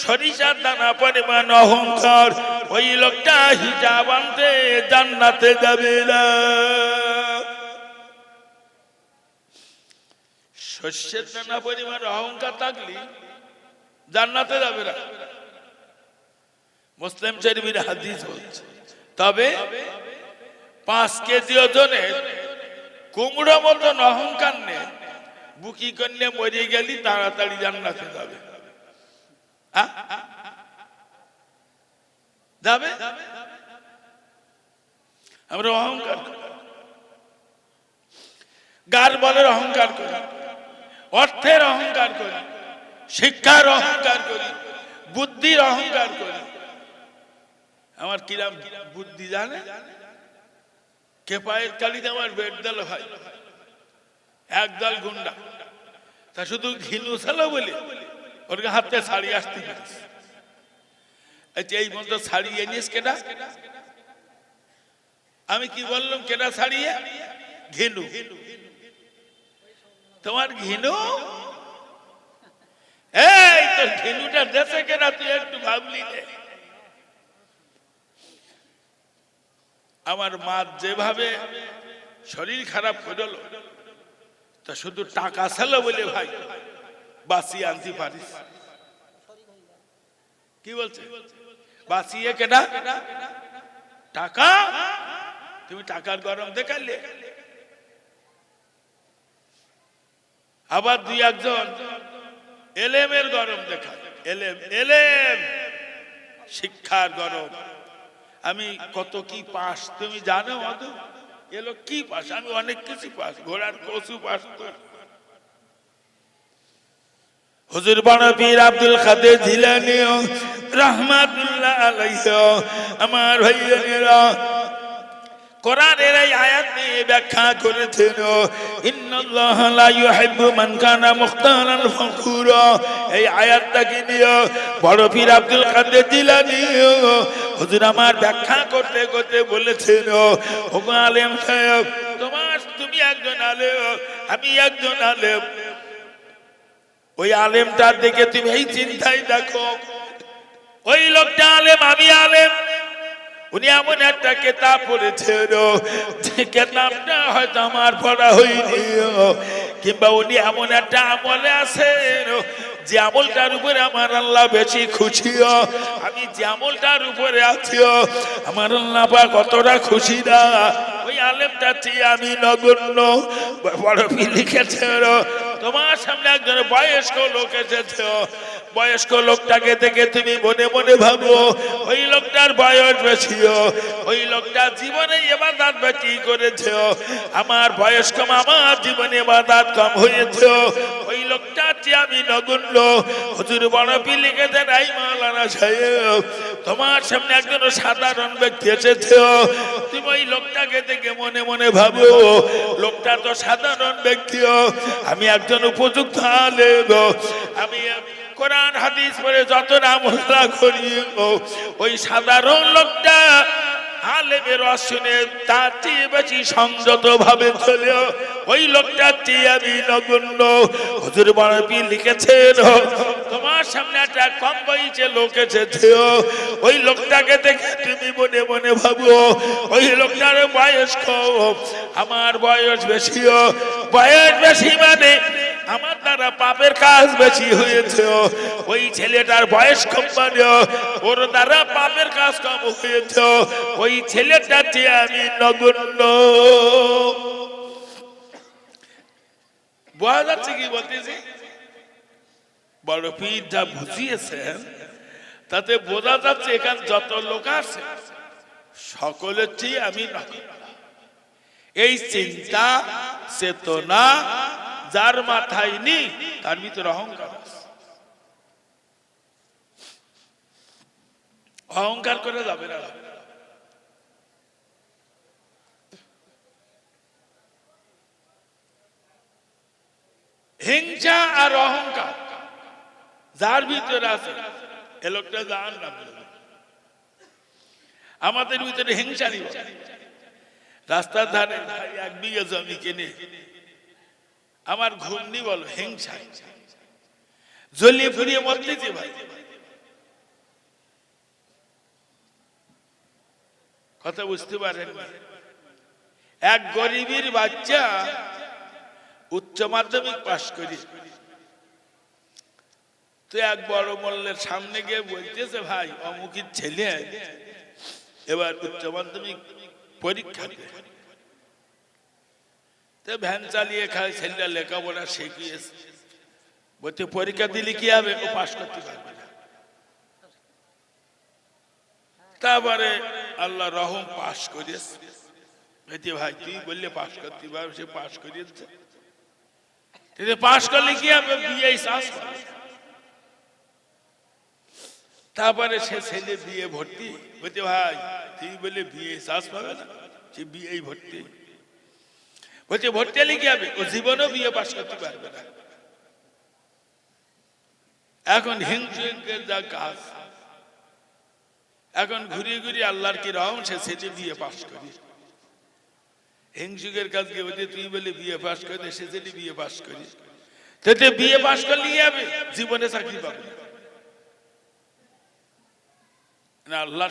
সরিষার দানা পরিমাণ অহংকার, ওই লোকটা হিজাব আনতে জান্নাতে যাবে না। সর্ষের দানা পরিমাণ অহংকার থাকলে জান্নাতে যাবে না, মুসলিম শরীফের হাদিস বলছে। তবে 5 কেজি ওজনের কুমড়ো মতন অহংকার নে বুকি কন্যা মরে গেলি তাড়াতাড়ি জান্নাতে যাবে। যাবে? আমরা অহংকার করি, গার বলের অহংকার করি, অর্থের অহংকার করি, শিক্ষার অহংকার করি, বুদ্ধির অহংকার করি। আমার কিরাম বুদ্ধি জানে, কেপায়ের কালিতে আমার বেড দল হয়, একদল গুন্ডা, তা শুধু ঘিনু ছিল বলে ওর হাতে শাড়ি আসতে পারিস। আচ্ছা এই মতো শাড়ি এনেস কেনা? আমি কি বললাম কেনা ছাড়িয়ে? ঘিনু। তোমার ঘিনু? এই তো ঘিনুটা দেশে কেনা, তুই একটু ভাবলি নে। আমার মা যেভাবে শরীর খারাপ করল, তা শুধু টাকা ছিল বলে ভাই বাঁচিয়ে আনতে পারিস। কি বলছে? বাঁচিয়ে কেনা টাকা? তুমি টাকার গরম দেখালে। আবার 2-1 এলেমের গরম দেখা, এলেম শিক্ষার গরম। আমি কত কি পাস তুমি জানো? অত এলো কি পাস? আমি অনেক কিছু পাস, ঘোড়ার কচু পাস। হুজুর বড় পীর আব্দুল কাদের জিলানী রাহমাতুল্লাহ আলাইহি, আমার ভাইয়েরা কোরআনের এই আয়াত নিয়ে ব্যাখ্যা করেছেন ইন্নাল্লাহা লা ইউহিব্বু মান কানা মুখতালান ফখুরা। এই আয়াতটাকে নিয়ে বড় পীর আব্দুল কাদের জিলানী হুজুর আমার ব্যাখ্যা করতে করতে বলেছেন, ওগো আলেম সাহেব, তুমি একজন আলেম, আমি একজন আলেম। ওই আলেমটার দিকে তুমি এই চিন্তায় দেখো, ওই লোকটা আলেম, আমি আলেম। উনি এমন একটা কেতাব পড়েছেন যে কেতাবটা হয়তো আমার পড়া হয়নি, কিংবা উনি এমন একটা আমলে আছেন যে আমলটার উপরে আমার আল্লাহ বেশি খুশি। আমি যে আমলটার উপরে আছি আমার আল্লাহ পাক কতটা খুশি না, ওই আলেমটা চেয়ে আমি নগণ্য। বড় পীর লিখেছে, তোমার সামনে একজন বয়স্ক লোক এসেছে, বয়স্ক লোকটাকে দেখে তুমি মনে মনে ভাবো ওই লোকটার বয়স বেশি, ওই লোকটা জীবনে ইবাদত বেশি করেছে, আমার বয়স কম, আমার জীবনে ইবাদত কম হয়েছে, ওই লোকটার চেয়ে আমি নগণ্য। হুজুর বড় পীর লিখেছেন, এই মাওলানা সাহেব, তোমার সামনে একজন সাধারণ ব্যক্তি এসেছে, তুমি ওই লোকটাকে দেখে মনে মনে ভাবো লোকটা তো সাধারণ ব্যক্তি, আমি একজন উপযুক্ত আলেম, আমি কোরআন হাদিস পড়ে যত আমল করি, ওই সাধারণ লোকটা আলেমের শুনে তার চেয়ে বেশি সংযত ভাবে চলে, ওই লোকটার চেয়ে আমি নগণ্য। হুজুর বড় পীর লিখেছেন, তোমার সামনে একটা কম বয়সে লোক এসেছে, ওই লোকটাকে দেখে তুমি মনে মনে ভাবো ওই লোকটার বয়স কম, আমার বয়স বেশি। বয়স বেশি মানে আমার দ্বারা পাপের কাজ বেশি হয়েছে, ওই ছেলেটার বয়স কম মানে ওর দ্বারা পাপের কাজ কম হয়েছে, ওই ছেলেটার চেয়ে আমি নগণ্য। বোঝা যাচ্ছে কি বলতেছি? বড় পীর যা বুঝিয়েছেন তাতে বোঝা যাচ্ছে এখানে যত লোক আছে সকলের চেয়ে আমি নগণ্য। এই চিন্তা চেতনা যার মাথায় নেই তার ভিতরে অহংকার আছে। অহংকার করে যাবে না। হিংসা আর অহংকার যার ভিতরে আছে এ লোকটা জাহান্নাম। আমাদের ভিতরে হিংসা নেই। রাস্তার ধারে এক বিঘা জমি কিনে আমার ঘুমনি বলো হিংসা, জ্বলিয়ে ফুরিয়ে মরতেছি ভাই। কথা বুঝতে পারেন? এক গরিবের বাচ্চা উচ্চ মাধ্যমিক পাশ করি তো এক বড় মল্লের সামনে গিয়ে বলতেছে, ভাই অমুকের ছেলে এবার উচ্চ মাধ্যমিক পরীক্ষা দেবে, তো ভ্যান চালিয়ে খায়, ছেলেটা লেখাপড়া শিখিয়েছে, বলতে পরীক্ষা দিলে কি হবে, ও পাশ করতে পারবে না। তারপরে আল্লাহ রহম পাশ করিয়েছে, ভাই তুই বললে পাশ করতে পারবে, সে পাশ করিয়েছে। পাশ করলে কি হবে, বিয়ে চাষ করে। তারপরে সে ছেলে বিয়ে ভর্তি, বলতে ভাই তুই বললে বিয়ে চাষ পাবে না, সে বিয়ে ভর্তি। বলছে ভর্তি হলে কি হবে, ও জীবনেও বিয়ে পাশ করতে পারবে না। এখন হিংসুকের যা কাজ, এখন ঘুরিয়ে ঘুরিয়ে আল্লাহর কি রহম, সে ছেলে বিয়ে পাশ করি। হিংসুকের কাজকে বলছে তুই বলে বিয়ে পাশ করে, সে ছেলে বিয়ে পাশ করি। তাতে বিয়ে পাশ করলে কি হবে, জীবনে চাকরি পাবে না। আল্লাহ